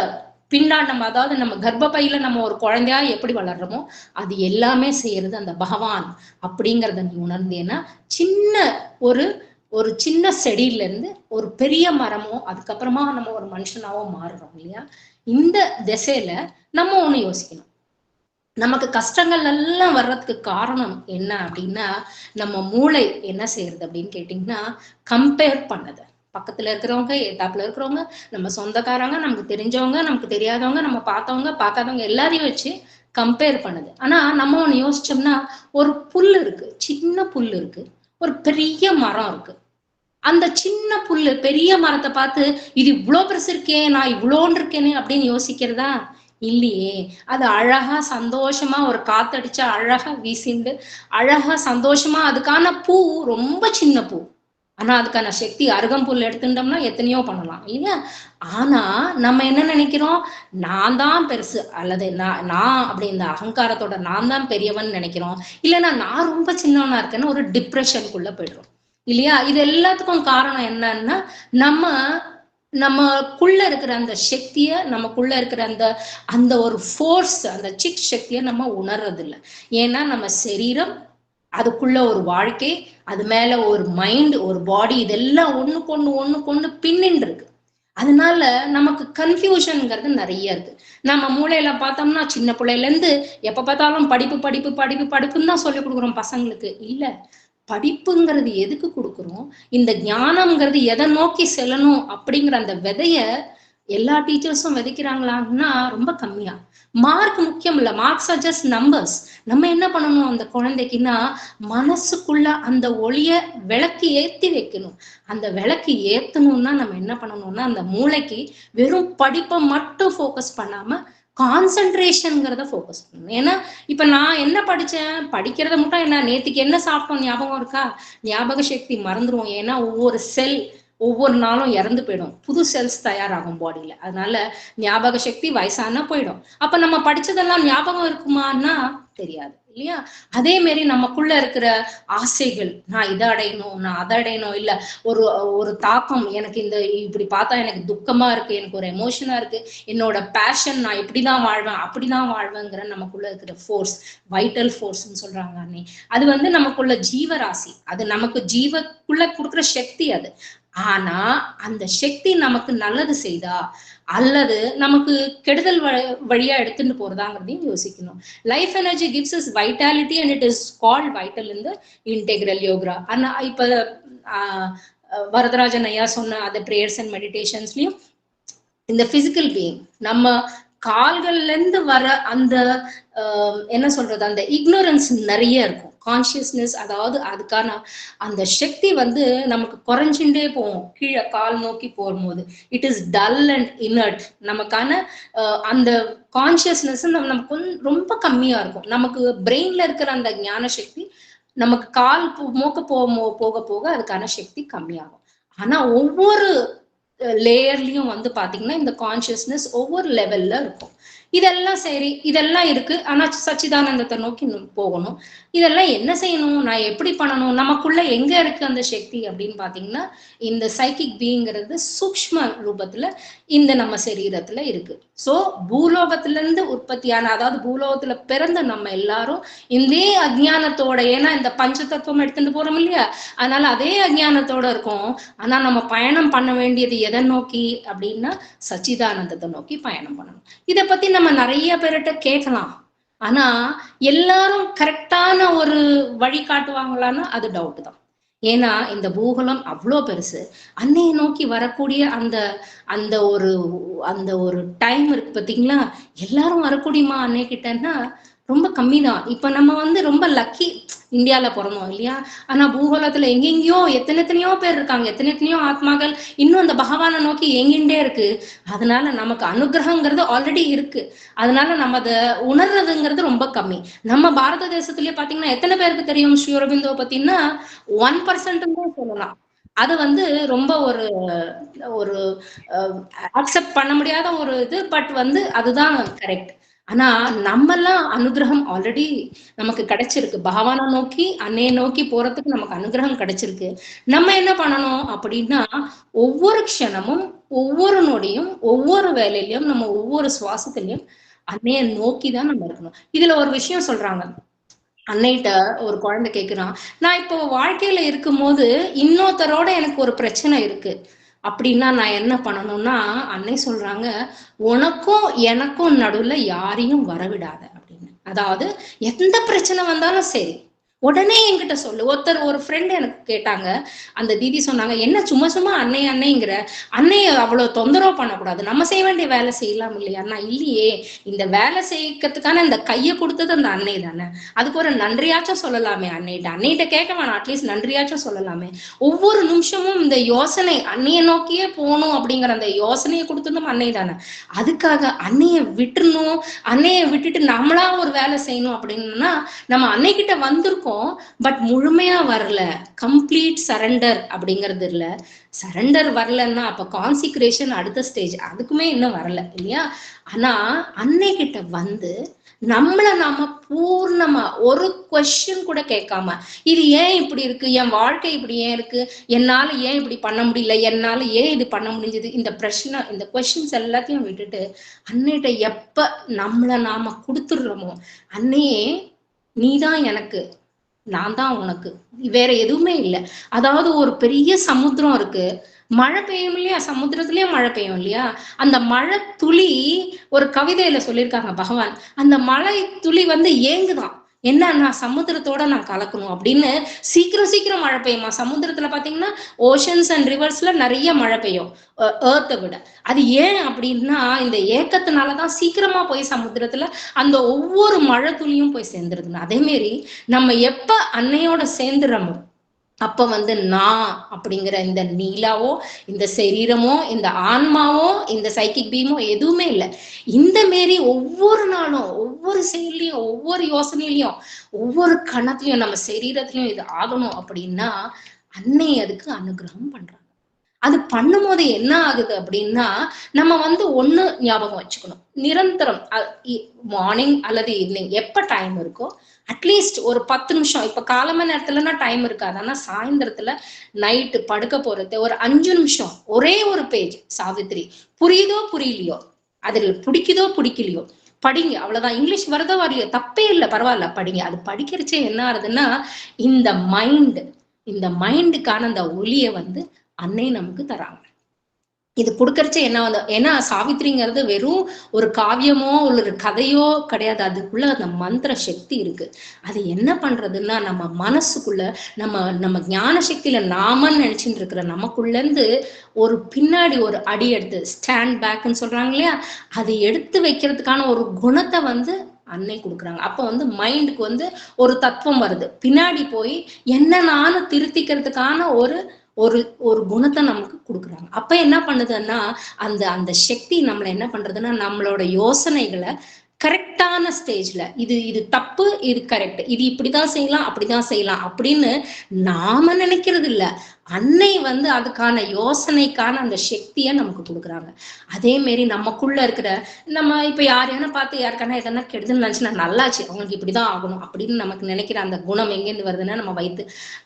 பின்னாண்டம், அதாவது நம்ம கர்ப்பப்பையில நம்ம ஒரு குழந்தையா எப்படி வளர்றோமோ அது எல்லாமே செய்யறது அந்த பகவான் அப்படிங்கறத நீ உணர்ந்தேன்னா சின்ன ஒரு ஒரு சின்ன செடியில இருந்து ஒரு பெரிய மரமோ அதுக்கப்புறமா நம்ம ஒரு மனுஷனாவோ மாறுறோம் இல்லையா. இந்த திசையில நம்ம ஒண்ணு யோசிக்கணும், நமக்கு கஷ்டங்கள் எல்லாம் வர்றதுக்கு காரணம் என்ன அப்படின்னா நம்ம மூளை என்ன செய்யறது அப்படின்னு கேட்டீங்கன்னா கம்பேர் பண்ணது. பக்கத்துல இருக்கிறவங்க, எட்டாப்புல இருக்கிறவங்க, நம்ம சொந்தக்காரங்க, நமக்கு தெரிஞ்சவங்க, நமக்கு தெரியாதவங்க, நம்ம பார்த்தவங்க பார்க்காதவங்க எல்லாரையும் வச்சு கம்பேர் பண்ணுது. ஆனா நம்ம ஒண்ணு யோசிச்சோம்னா ஒரு புல் இருக்கு, சின்ன புல் இருக்கு, ஒரு பெரிய மரம் இருக்கு. அந்த சின்ன புல்லு பெரிய மரத்தை பார்த்து இது இவ்வளவு பெருசு இருக்கே, நான் இவ்வளோன்னு இருக்கேனே அப்படின்னு யோசிக்கிறதா இல்லையே. அது அழகா சந்தோஷமா ஒரு காத்தடிச்சா அழகா வீசிண்டு அழகா சந்தோஷமா அதுக்கான பூ ரொம்ப சின்ன பூ, ஆனா அதுக்கான சக்தி அருகம்புல் எடுத்துட்டோம்னா எத்தனையோ பண்ணலாம் இல்லையா. ஆனா நம்ம என்ன நினைக்கிறோம், நான் தான் பெருசு, அல்லது நான் அப்படி இந்த அகங்காரத்தோட நான் தான் பெரியவன் நினைக்கிறோம். இல்லைன்னா நான் ரொம்ப சின்னவனா இருக்கேன்னு ஒரு டிப்ரெஷனுக்குள்ள போயிடுறோம் இல்லையா. இது எல்லாத்துக்கும் காரணம் என்னன்னா நம்ம நமக்குள்ள இருக்கிற அந்த சக்திய, நமக்குள்ள இருக்கிற அந்த அந்த ஒரு ஃபோர்ஸ், அந்த சிக் சக்தியை நம்ம உணர்றது இல்லை. ஏன்னா நம்ம சரீரம், அதுக்குள்ள ஒரு வாழ்க்கை, அது மேல ஒரு மைண்ட், ஒரு பாடி, இதெல்லாம் ஒண்ணுக்கு ஒண்ணு பின்னின்று இருக்கு. அதனால நமக்கு கன்ஃபியூஷன்ங்கிறது நிறைய இருக்கு. நம்ம மூளையில பார்த்தோம்னா சின்ன பிள்ளையில இருந்து எப்ப பார்த்தாலும் படிப்பு படிப்பு படிப்பு படிப்புன்னு தான் சொல்லி கொடுக்குறோம் பசங்களுக்கு. இல்ல, படிப்புங்கிறது எதுக்கு கொடுக்குறோம், இந்த ஞானம்ங்கிறது எதை நோக்கி செல்லணும் அப்படிங்கிற அந்த விதைய எல்லா டீச்சர்ஸும் விதைக்கிறாங்களான்னா ரொம்ப கம்மியா. மார்க் முக்கியம் இல்ல, மார்க்ஸ் ஆர் ஜஸ்ட் நம்பர்ஸ். நம்ம என்ன பண்ணணும் அந்த குழந்தைக்குன்னா மனசுக்குள்ள அந்த ஒளிய விளக்கு ஏத்தி வைக்கணும். அந்த விளக்கு ஏத்தணும்னா நம்ம என்ன பண்ணணும்னா அந்த மூளைக்கு வெறும் படிப்பை மட்டும் ஃபோக்கஸ் பண்ணாம கான்சென்ட்ரேஷன்ங்கிறத ஃபோக்கஸ் பண்ணணும். ஏன்னா இப்ப நான் என்ன படிச்சேன், படிக்கிறத மட்டும் என்ன, நேத்துக்கு என்ன சாப்பிட்டோம் ஞாபகம் இருக்கா, ஞாபக சக்தி மறந்துருவோம். ஏன்னா ஒவ்வொரு செல் ஒவ்வொரு நாளும் இறந்து போயிடும், புது செல்ஸ் தயாராகும் பாடியில. அதனால ஞாபக சக்தி வயசானா போயிடும். அப்ப நம்ம படிச்சதெல்லாம் ஞாபகம் இருக்குமான்னா தெரியாது இல்லையா. அதே மாதிரி நமக்குள்ள இருக்கிற ஆசைகள், நான் இதை அடையணும், நான் அதை அடையணும், இல்ல ஒரு ஒரு தாக்கம், எனக்கு இந்த இப்படி பார்த்தா எனக்கு துக்கமா இருக்கு, எனக்கு ஒரு எமோஷனா இருக்கு, என்னோட பேஷன், நான் இப்படிதான் வாழ்வேன் அப்படிதான் வாழ்வேங்கிற நமக்குள்ள இருக்கிற ஃபோர்ஸ், வைட்டல் ஃபோர்ஸ்ன்னு சொல்றாங்க அண்ணே. அது வந்து நமக்குள்ள ஜீவராசி, அது நமக்கு ஜீவக்குள்ள கொடுக்குற சக்தி அது. ஆனா அந்த சக்தி நமக்கு நல்லது செய்தா அல்லது நமக்கு கெடுதல் வழியா எடுத்துட்டு போறதாங்கிறதையும் யோசிக்கணும். Life energy gives is vitality and it is called vital in the integral yoga. ஆனா இப்ப வரதராஜன் ஐயா சொன்ன அந்த பிரேயர்ஸ் அண்ட் மெடிடேஷன்ஸ்லயும் இந்த பிசிக்கல் பீயிங், நம்ம கால்கள்ல இருந்து வர அந்த என்ன சொல்றது, அந்த இக்னோரன்ஸ் நிறைய இருக்கும். கான்சியஸ்னஸ், அதாவது அதுக்கான அந்த சக்தி வந்து நமக்கு குறைஞ்சுட்டே போகும் கீழே கால் நோக்கி போகும்போது. It is dull and inert. நமக்கான அந்த கான்சியஸ்னஸ் நமக்கு ரொம்ப கம்மியா இருக்கும். நமக்கு பிரெயின்ல இருக்கிற அந்த ஞான சக்தி நமக்கு கால் மோக்க போக போக அதுக்கான சக்தி கம்மியாகும். ஆனா ஒவ்வொரு லேயர்லயும் வந்து பாத்தீங்கன்னா இந்த கான்சியஸ்னஸ் ஒவ்வொரு லெவல்ல இருக்கும். இதெல்லாம் சரி, இதெல்லாம் இருக்கு. ஆனா சச்சிதானந்தத்தை நோக்கி போகணும். இதெல்லாம் என்ன செய்யணும், நான் எப்படி பண்ணணும், நமக்குள்ள எங்க இருக்கு அந்த சக்தி அப்படின்னு பாத்தீங்கன்னா இந்த சைக்கிக் பீங்கிறது சூக்ஷ்ம ரூபத்துல இந்த நம்ம சரீரத்துல இருக்கு. சோ பூலோகத்துல இருந்து உற்பத்தியான, அதாவது பூலோகத்துல பிறந்த நம்ம எல்லாரும் இதே அஜ்ஞானத்தோட, ஏன்னா இந்த பஞ்ச தத்துவம் எடுத்துட்டு போறோம் இல்லையா, அதனால அதே அஜ்ஞானத்தோட இருக்கும். ஆனா நம்ம பயணம் பண்ண வேண்டியது எதை நோக்கி அப்படின்னா சச்சிதானந்தத்தை நோக்கி பயணம் பண்ணணும். இதை பத்தி நம்ம நிறைய பேர்கிட்ட கேட்கலாம். ஆனா எல்லாரும் கரெக்டான ஒரு வழி காட்டுவாங்களான்னா அது டவுட் தான். ஏன்னா இந்த பூகோளம் அவ்வளோ பெருசு. அன்னையை நோக்கி வரக்கூடிய அந்த அந்த ஒரு அந்த ஒரு டைம் இருக்கு பார்த்தீங்களா, எல்லாரும் வரக்கூடியமா அன்னை கிட்டன்னா ரொம்ப கம்மி தான். இப்ப நம்ம வந்து ரொம்ப லக்கி, இந்தியால பிறந்தோம் இல்லையா. ஆனா பூகோளத்துல எங்கெங்கயோ எத்தனையோ பேர் இருக்காங்க, எத்தனையோ ஆத்மாக்கள் இன்னும் அந்த பகவானை நோக்கி எங்கிண்டே இருக்கு. அதனால நமக்கு அனுகிரகங்கிறது ஆல்ரெடி இருக்கு. அதனால நம்ம அதை உணர்றதுங்கிறது ரொம்ப கம்மி. நம்ம பாரத தேசத்திலேயே பாத்தீங்கன்னா எத்தனை பேருக்கு தெரியும் ஸ்ரீ அரவிந்தோ பத்தின்னா 1% தான் சொல்லலாம். அது வந்து ரொம்ப ஒரு ஒரு அக்செப்ட் பண்ண முடியாத ஒரு இது, பட் வந்து அதுதான் கரெக்ட். ஆனா நம்மெல்லாம் அனுகிரகம் ஆல்ரெடி நமக்கு கிடைச்சிருக்கு. பகவானை நோக்கி அன்னையை நோக்கி போறதுக்கு நமக்கு அனுகிரகம் கிடைச்சிருக்கு. நம்ம என்ன பண்ணணும் அப்படின்னா, ஒவ்வொரு க்ஷணமும் ஒவ்வொரு நொடியும் ஒவ்வொரு வேலையிலயும் நம்ம ஒவ்வொரு சுவாசத்திலையும் அன்னையை நோக்கிதான் நம்ம இருக்கணும். இதுல ஒரு விஷயம் சொல்றாங்க. அன்னைகிட்ட ஒரு குழந்தை கேக்குறான், நான் இப்போ வாழ்க்கையில இருக்கும்போது இன்னொருத்தரோட எனக்கு ஒரு பிரச்சனை இருக்கு அப்படின்னா நான் என்ன பண்ணணும்னா, அன்னை சொல்றாங்க, உனக்கும் எனக்கும் நடுவுல யாரையும் வரவிடாத அப்படின்னு. அதாவது எந்த பிரச்சனை வந்தாலும் சரி உடனே என்கிட்ட சொல்லு. ஒரு ஃப்ரெண்ட் எனக்கு கேட்டாங்க, அந்த தீதி சொன்னாங்க, என்ன சும்மா சும்மா அன்னை அன்னைங்கிற, அன்னைய அவ்வளவு தொந்தரவு பண்ணக்கூடாது, நம்ம செய்ய வேண்டிய வேலை செய்யலாம் இல்லையா? நான் இல்லையே, இந்த வேலை செய்யறதுக்கான இந்த கையை கொடுத்தது அந்த அன்னை தானே, அதுக்கு ஒரு நன்றியாச்சும் சொல்லலாமே அன்னைகிட்ட கேட்க வேணாம், அட்லீஸ்ட் நன்றியாச்சும் சொல்லலாமே. ஒவ்வொரு நிமிஷமும் இந்த யோசனை அன்னையை நோக்கியே போகணும் அப்படிங்கிற அந்த யோசனையை கொடுத்ததும் அன்னை தானே. அதுக்காக அன்னைய விட்டுறணும், அன்னைய விட்டுட்டு நம்மளா ஒரு வேலை செய்யணும் அப்படின்னா நம்ம அன்னைகிட்ட வந்திருக்கோம், பட் முழுமையா வரல. கம்ப்ளீட் சரண்டர் அப்படிங்கிறது இல்ல. சரண்டர் வரலன்னா அப்ப கான்சிக்ரேஷன் அடுத்த ஸ்டேஜ், அதுக்குமே இன்னும் வரல இல்லையா? ஆனா அன்னைகிட்ட வந்து நம்மள நாம பூர்ணமா ஒரு கொஸ்டின் கூட கேட்காம, இது ஏன் இப்படி இருக்கு, என் வாழ்க்கை இப்படி ஏன் இருக்கு, என்னால ஏன் இப்படி பண்ண முடியல, என்னால ஏன் இது பண்ண முடிஞ்சது, இந்த பிரச்சனை இந்த கொஸ்டின்ஸ் எல்லாத்தையும் விட்டுட்டு அன்னைகிட்ட எப்ப நம்மள நாம கொடுத்துடுறோமோ, அன்னையே நீதான் எனக்கு, நான் தான் உனக்கு, வேற எதுவுமே இல்லை. அதாவது ஒரு பெரிய சமுத்திரம் இருக்கு, மழை பெய்யும் இல்லையா, சமுத்திரத்திலேயே மழை பெய்யும் இல்லையா, அந்த மழை துளி, ஒரு கவிதையில சொல்லியிருக்காங்க பகவான், அந்த மழை துளி வந்து ஏங்குதான், என்ன நான் சமுத்திரத்தோட நான் கலக்கணும் அப்படின்னு. சீக்கிரம் சீக்கிரம் மழை பெய்யுமா சமுத்திரத்துல? பாத்தீங்கன்னா ஓஷன்ஸ் அண்ட் ரிவர்ஸ்ல நிறைய மழை பெய்யும் ஏர்த்தை விட. அது ஏன் அப்படின்னா இந்த ஏக்கத்தினாலதான் சீக்கிரமா போய் சமுத்திரத்துல அந்த ஒவ்வொரு மழை துளியும் போய் சேர்ந்துருதுங்க. அதே மாதிரி நம்ம எப்ப அன்னையோட சேர்ந்துறோமோ அப்ப வந்து நான் அப்படிங்கிற இந்த நீலாவோ, இந்த சரீரமோ, இந்த ஆன்மாவோ, இந்த சைக்கிக் பீமோ எதுவுமே இல்லை. இந்த மாரி ஒவ்வொரு நாளும் ஒவ்வொரு செயலையும் ஒவ்வொரு யோசனையிலையும் ஒவ்வொரு கணத்திலையும் நம்ம சரீரத்திலையும் இது ஆகணும் அப்படின்னா அன்னை அதுக்கு அனுகிரகம் பண்றாங்க. அது பண்ணும் போது என்ன ஆகுது அப்படின்னா, நம்ம வந்து ஒண்ணு ஞாபகம் வச்சுக்கணும், நிரந்தரம் மார்னிங் அல்லது ஈவினிங் எப்ப டைம் இருக்கோ அட்லீஸ்ட் ஒரு 10 நிமிஷம், இப்ப காலம நேரத்துலன்னா டைம் இருக்காது, ஆனா சாயந்தரத்துல நைட்டு படுக்க போறது ஒரு 5 நிமிஷம் ஒரே ஒரு பேஜ் சாவித்திரி, புரியுதோ புரியலையோ, அதுல பிடிக்குதோ பிடிக்கலையோ படிங்க, அவ்வளவுதான். இங்கிலீஷ் வருதோ வரலையோ தப்பே இல்லை, பரவாயில்ல, படிங்க. அது படிக்கிறச்சே என்ன ஆகுதுன்னா இந்த மைண்டுக்கான அந்த ஒளியை வந்து அன்னை நமக்கு தராங்க. இது கொடுக்கறச்ச என்ன வந்து, ஏன்னா சாவித்திரிங்கிறது வெறும் ஒரு காவியமோ ஒரு கதையோ கிடையாது, அதுக்குள்ள அந்த மந்திர சக்தி இருக்கு. அது என்ன பண்றதுன்னா நம்ம மனசுக்குள்ள நம்ம ஞான சக்தியில நாமன்னு நினைச்சுட்டு இருக்கிற நமக்குள்ள இருந்து ஒரு பின்னாடி ஒரு அடி எடுத்து ஸ்டாண்ட் பேக்ன்னு சொல்றாங்க இல்லையா, அதை எடுத்து வைக்கிறதுக்கான ஒரு குணத்தை வந்து அன்னை கொடுக்குறாங்க. அப்ப வந்து மைண்டுக்கு வந்து ஒரு தத்துவம் வருது, பின்னாடி போய் என்ன நானும் திருத்திக்கிறதுக்கான ஒரு ஒரு ஒரு குணத்தை நமக்கு கொடுக்குறாங்க. அப்ப என்ன பண்ணுதுன்னா அந்த அந்த சக்தி நம்மள என்ன பண்றதுன்னா நம்மளோட யோசனைகளை கரெக்டான ஸ்டேஜ்ல இது தப்பு, இது கரெக்ட், இது இப்படிதான் செய்யலாம் அப்படிதான் செய்யலாம் அப்படின்னு நாம நினைக்கிறது இல்ல, அன்னை வந்து அதுக்கான யோசனைக்கான அந்த சக்தியை நமக்கு கொடுக்குறாங்க. அதே மாரி நமக்குள்ள இருக்கிற நம்ம இப்ப யாரையான பார்த்து யாருக்கான எதனா கெடுதல் நினைச்சுன்னா நல்லாச்சு அவங்களுக்கு இப்படிதான் ஆகணும் அப்படின்னு நமக்கு நினைக்கிற அந்த குணம் எங்கேருந்து வருதுன்னா நம்ம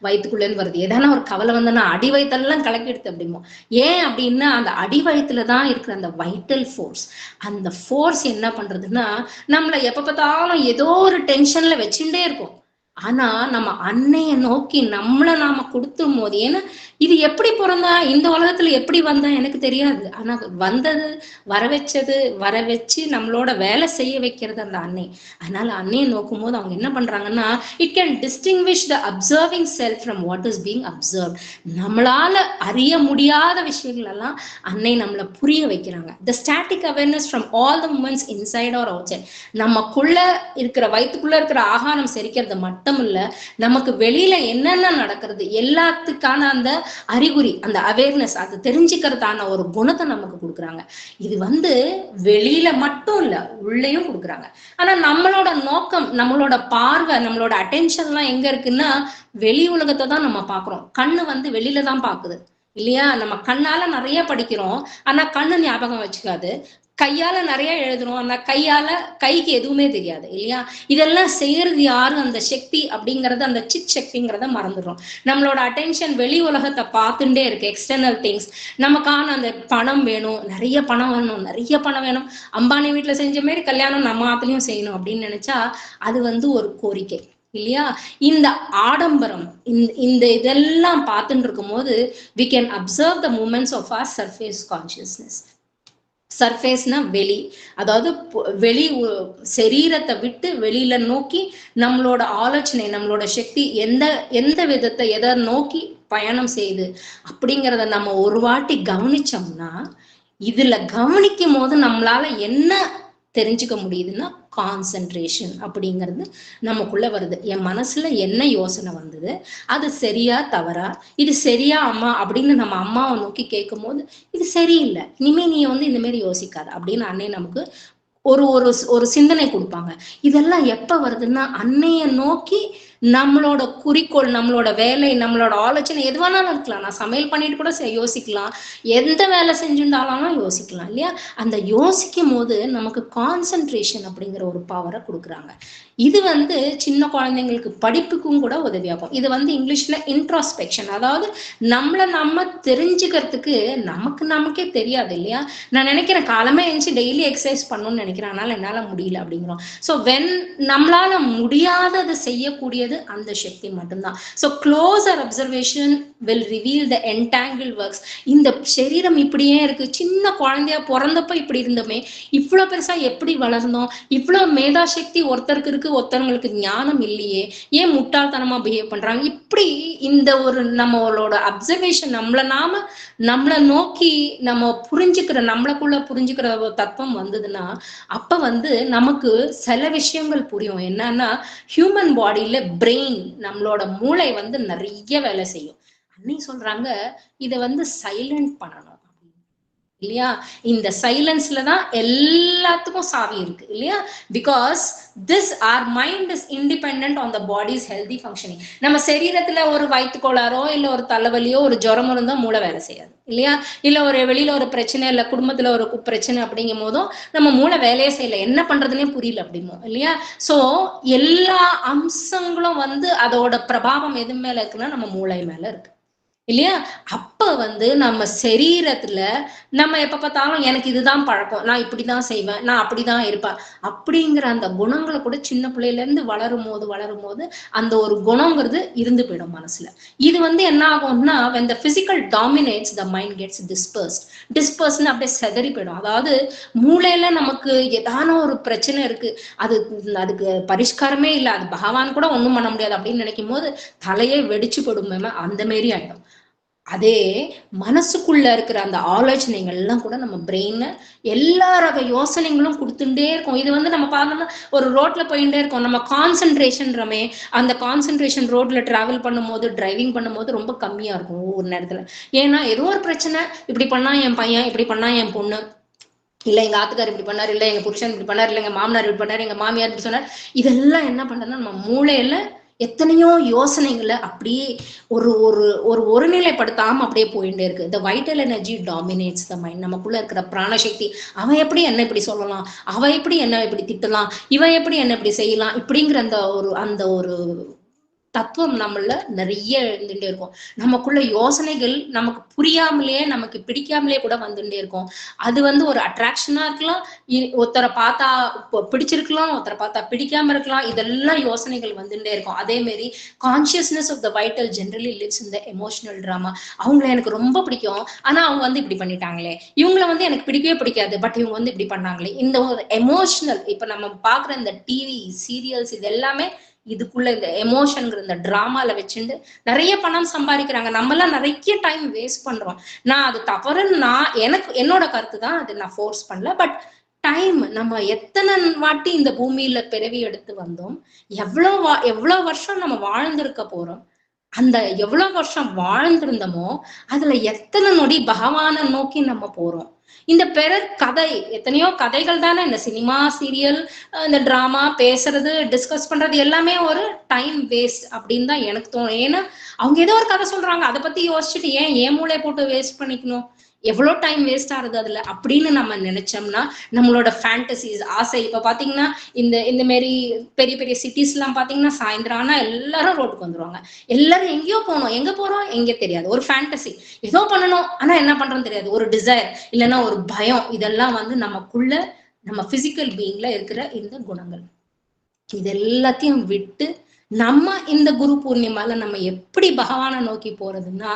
வயிற்றுக்குள்ள இருந்து வருது. எதனா ஒரு கவலை வந்தோன்னா அடி வயிற்றெல்லாம் கலக்கிடுது அப்படிமோ. ஏன் அப்படின்னா அந்த அடி வயிற்றுலதான் இருக்கிற அந்த வைட்டல் ஃபோர்ஸ். அந்த ஃபோர்ஸ் என்ன பண்றதுன்னா நம்மள எப்ப பார்த்தாலும் ஏதோ ஒரு டென்ஷன்ல வச்சுட்டே இருக்கும். ஆனா நம்ம அன்னைய நோக்கி நம்மள நாம கொடுத்தும் போது, ஏன்னா இது எப்படி பிறந்தா இந்த உலகத்துல எப்படி வந்தா எனக்கு தெரியாது, ஆனா வந்தது வர வச்சு நம்மளோட வேலை செய்ய வைக்கிறது அந்த அன்னை. அதனால அன்னையை நோக்கும் போது அவங்க என்ன பண்றாங்கன்னா it can distinguish the observing self from what is being observe. நம்மளால அறிய முடியாத விஷயங்கள் எல்லாம் அன்னை நம்மளை புரிய வைக்கிறாங்க. The static awareness from all the moments inside or outside. நமக்குள்ள இருக்கிற வயிற்றுக்குள்ள இருக்கிற ஆகாரம் செரிக்கிறது மட்டும் இல்ல, நமக்கு வெளியில என்னென்ன நடக்கிறது எல்லாத்துக்கான அந்த அறிகுறி, அந்த அவேர்னஸ், அது தெரிஞ்சுக்கிறதான ஒரு குணத்தை நமக்கு கொடுக்குறாங்க. இது வந்து வெளியில மட்டும் இல்ல உள்ளேயும் கொடுக்குறாங்க. ஆனா நம்மளோட நோக்கம், நம்மளோட பார்வை, நம்மளோட அட்டென்ஷன் எல்லாம் எங்க இருக்குன்னா வெளி உலகத்தை தான் நம்ம பாக்குறோம். கண்ணு வந்து வெளியில தான் பாக்குது இல்லையா? நம்ம கண்ணால நிறைய படிக்கிறோம், ஆனா கண்ணு ஞாபகம் வச்சுக்காது. கையால நிறைய எழுதுறோம், ஆனா கைக்கு எதுவுமே தெரியாது இல்லையா? இதெல்லாம் செய்யறது யாரு? அந்த சக்தி அப்படிங்கறது, அந்த சித் சக்திங்கிறத மறந்துடுறோம். நம்மளோட அட்டென்ஷன் வெளி உலகத்தை பார்த்துட்டே இருக்கு, எக்ஸ்டர்னல் திங்ஸ். நமக்கான அந்த பணம் வேணும், நிறைய பணம் வேணும், நிறைய பணம் வேணும், அம்பானி வீட்டுல செஞ்ச மாதிரி கல்யாணம் நம்ம ஆத்துலயும் செய்யணும் அப்படின்னு நினைச்சா அது ஒரு கோரிக்கை இல்லையா? இந்த ஆடம்பரம், இந்த இதெல்லாம் பார்த்துட்டு இருக்கும் போது we can observe the movements of our surface consciousness. சர்ஃபேஸ்னா வெளி, அதாவது வெளி சரீரத்தை விட்டு வெளியில நோக்கி நம்மளோட ஆலோசனை, நம்மளோட சக்தி எந்த விதத்தை எதை நோக்கி பயணம் செய்யுது அப்படிங்கிறத நம்ம ஒரு வாட்டி கவனிச்சோம்னா, இதுல கவனிக்கும் போது நம்மளால என்ன தெரிஞ்சுக்க முடியுதுன்னா கான்சென்ட்ரேஷன் அப்படிங்கிறது நமக்குள்ள வருது. என் மனசுல என்ன யோசனை வந்தது, அது சரியா தவறா, இது சரியா அம்மா அப்படின்னு நம்ம அம்மாவை நோக்கி கேட்கும் போது இது சரியில்லை, இனிமே நீ இந்த மாதிரி யோசிக்காத அப்படின்னு அன்னை நமக்கு ஒரு ஒரு ஒரு சிந்தனை கொடுப்பாங்க. இதெல்லாம் எப்ப வருதுன்னா அன்னைய நோக்கி நம்மளோட குறிக்கோள், நம்மளோட வேலை, நம்மளோட ஆலோசனை எதுவானாலும் இருக்கலாம். நான் சமையல் பண்ணிட்டு கூட யோசிக்கலாம், எந்த வேலை செஞ்சுட்டாலும் யோசிக்கலாம் இல்லையா? அந்த யோசிக்கும் போது நமக்கு கான்சென்ட்ரேஷன் அப்படிங்கிற ஒரு பவரை கொடுக்குறாங்க. இது சின்ன குழந்தைங்களுக்கு படிப்புக்கும் கூட உதவியாகும். இது இங்கிலீஷ்ல இன்ட்ராஸ்பெக்ஷன், அதாவது நம்மளை நம்ம தெரிஞ்சுக்கிறதுக்கு நமக்கே தெரியாது இல்லையா? நான் நினைக்கிறேன் காலமே எழுந்து டெய்லி எக்ஸசைஸ் பண்ணணும்னு நினைக்கிறேன், அதனால என்னால முடியல அப்படிங்கிறோம். ஸோ நம்மளால முடியாததை செய்யக்கூடியது அந்த சக்தி மட்டும்தான். So closer observation will reveal the entangle works. இந்த சரீரம் இப்படியே இருக்கு, சின்ன குழந்தையா பிறந்தப்ப இப்படி இருந்தோமே, இவ்வளவு பெருசா எப்படி வளர்ந்தோம், இவ்வளவு மேதா சக்தி ஒருத்தருக்கு இருக்கு, ஒருத்தவங்களுக்கு ஞானம் இல்லையே, ஏன் முட்டாள்தனமா பிஹேவ் பண்றாங்க, இப்படி இந்த ஒரு நம்மளோட அப்சர்வேஷன் நம்மளை நோக்கி நம்ம நம்மளுக்குள்ள புரிஞ்சுக்கிற தத்துவம் வந்ததுன்னா அப்ப நமக்கு சில விஷயங்கள் புரியும். என்னன்னா ஹியூமன் பாடியில பிரெயின், நம்மளோட மூளை நிறைய வேலை செய்யும். அன்னை சொல்றாங்க இத சைலண்ட் பண்ணணும் இல்லையா? இந்த சைலன்ஸ்ல தான் எல்லாத்துக்கும் சாவி இருக்கு இல்லையா? Because this our mind is independent on the body's healthy functioning. நம்ம சரீரத்துல ஒரு வயிற்றுக்கோளாரோ இல்ல ஒரு தலைவலியோ ஒரு ஜுரம் இருந்தா மூளை வேலை செய்யாது இல்லையா? இல்ல ஒரு வெளியில ஒரு பிரச்சனை, இல்ல குடும்பத்துல ஒரு பிரச்சனை அப்படிங்கும் போதும் நம்ம மூளை வேலையே செய்யல, என்ன பண்றதுன்னே புரியல அப்படிமோ இல்லையா? சோ எல்லா அம்சங்களும் அதோட பிரபாவம் எது மேல இருக்குன்னா நம்ம மூளை மேல இருக்கு இல்லையா? அப்ப நம்ம சரீரத்துல நம்ம எப்ப பார்த்தாலும் எனக்கு இதுதான் பழக்கம், நான் இப்படிதான் செய்வேன், நான் அப்படிதான் இருப்பேன் அப்படிங்கிற அந்த குணங்களை கூட சின்ன பிள்ளையில இருந்து வளரும் போது அந்த ஒரு குணங்கிறது இருந்து போயிடும் மனசுல. இது என்ன ஆகும்னா when the physical dominates, the mind gets dispersed அப்படியே செதறி போயிடும். அதாவது மூளையில நமக்கு ஏதான ஒரு பிரச்சனை இருக்கு, அதுக்கு பரிஷ்காரமே இல்லை, அது பகவான் கூட ஒண்ணும் பண்ண முடியாது அப்படின்னு நினைக்கும் போது தலையே வெடிச்சு போடும், அந்த மாரி ஆயிடும். அதே மனசுக்குள்ள இருக்கிற அந்த ஆலோசனைகள் எல்லாம் கூட நம்ம பிரெயின்ல எல்லா ரக யோசனைகளும் கொடுத்துட்டே இருக்கும். இது நம்ம பார்த்தோம்னா ஒரு ரோட்ல போயிட்டே இருக்கோம், நம்ம கான்சென்ட்ரேஷன்றமே அந்த கான்சென்ட்ரேஷன் ரோட்ல டிராவல் பண்ணும்போது, டிரைவிங் பண்ணும்போது ரொம்ப கம்மியா இருக்கும் ஒவ்வொரு நேரத்துல. ஏன்னா ஏதோ ஒரு பிரச்சனை, இப்படி பண்ணா என் பையன், இப்படி பண்ணா என் பொண்ணு, இல்ல எங்க ஆத்துக்கார் இப்படி பண்ணாரு, இல்ல எங்க புருஷன் இப்படி பண்ணாரு, இல்ல எங்க மாமனார் இப்படி பண்ணாரு, எங்க மாமியார் இப்படி சொன்னார். இதெல்லாம் என்ன பண்றதுன்னா நம்ம மூளையில எத்தனையோ யோசனைகளை அப்படியே ஒருநிலைப்படுத்தாம அப்படியே போயிட்டே இருக்கு. The vital energy dominates the mind. நமக்குள்ள இருக்கிற பிராணசக்தி, அவன் எப்படி என்ன இப்படி சொல்லலாம், அவ எப்படி என்ன இப்படி திட்டலாம், இவன் எப்படி என்ன இப்படி செய்யலாம், இப்படிங்கிற அந்த ஒரு தத்துவம் நம்மள நிறைய எழுந்துட்டே இருக்கும். நமக்குள்ள யோசனைகள் நமக்கு புரியாமலே, நமக்கு பிடிக்காமலே கூட வந்துட்டே இருக்கும். அது ஒரு அட்ராக்ஷனா இருக்கலாம், ஒருத்தரை பார்த்தா பிடிச்சிருக்கலாம், ஒருத்தரை பார்த்தா பிடிக்காம இருக்கலாம். இதெல்லாம் யோசனைகள் வந்துட்டே இருக்கும். அதே மாதிரி consciousness of the vital generally lives in the emotional drama. அவங்களை எனக்கு ரொம்ப பிடிக்கும், ஆனா அவங்க இப்படி பண்ணிட்டாங்களே, இவங்களை எனக்கு பிடிக்கவே பிடிக்காது, பட் இவங்க இப்படி பண்ணாங்களே, இந்த ஒரு எமோஷனல், இப்ப நம்ம பாக்குற இந்த டிவி சீரியல்ஸ் இது எல்லாமே இதுக்குள்ள இந்த எமோஷன்ங்கிற இந்த டிராமால வச்சுட்டு நிறைய பணம் சம்பாதிக்கிறாங்க. நம்ம எல்லாம் நிறைய டைம் வேஸ்ட் பண்றோம். நான் அது தவறுன்னு என்னோட கருத்து தான், அது நான் ஃபோர்ஸ் பண்ணல. பட் டைம், நம்ம எத்தனை வாட்டி இந்த பூமியில பிறவி எடுத்து வந்தோம், எவ்வளவு வருஷம் நம்ம வாழ்ந்திருக்க போறோம், அந்த எவ்வளவு வருஷம் வாழ்ந்திருந்தோமோ அதுல எத்தனை நொடி பகவானை நோக்கி நம்ம போறோம். இந்த பிறர் கதை, எத்தனையோ கதைகள் தானே இந்த சினிமா சீரியல், இந்த டிராமா, பேசுறது, டிஸ்கஸ் பண்றது எல்லாமே ஒரு டைம் வேஸ்ட் அப்படின்னு தான் எனக்கு தோணும். ஏன்னா அவங்க ஏதோ ஒரு கதை சொல்றாங்க, அதை பத்தி யோசிச்சுட்டு ஏன் மூளை போட்டு வேஸ்ட் பண்ணிக்கணும்? எவ்வளவு டைம் வேஸ்ட் ஆகுது அதுல அப்படின்னு நம்ம நினைச்சோம்னா நம்மளோட ஃபேண்டசிஸ் ஆசை. இப்ப பாத்தீங்கன்னா இந்த மாதிரி பெரிய பெரிய சிட்டிஸ் எல்லாம் பாத்தீங்கன்னா சாயந்தரம் ஆனா எல்லாரும் ரோட்டுக்கு வந்துருவாங்க. எல்லாரும் எங்கேயோ போகணும், எங்க போறோம் எங்க தெரியாது, ஒரு ஃபேண்டசி ஏதோ பண்ணணும் ஆனா என்ன பண்றோம்னு தெரியாது, ஒரு டிசைர் இல்லைன்னா ஒரு பயம். இதெல்லாம் வந்து நமக்குள்ள நம்ம பிசிக்கல் பீயிங்ல இருக்கிற இந்த குணங்கள். இது எல்லாத்தையும் விட்டு நம்ம இந்த குரு பூர்ணிமால நம்ம எப்படி பகவானை நோக்கி போறதுன்னா,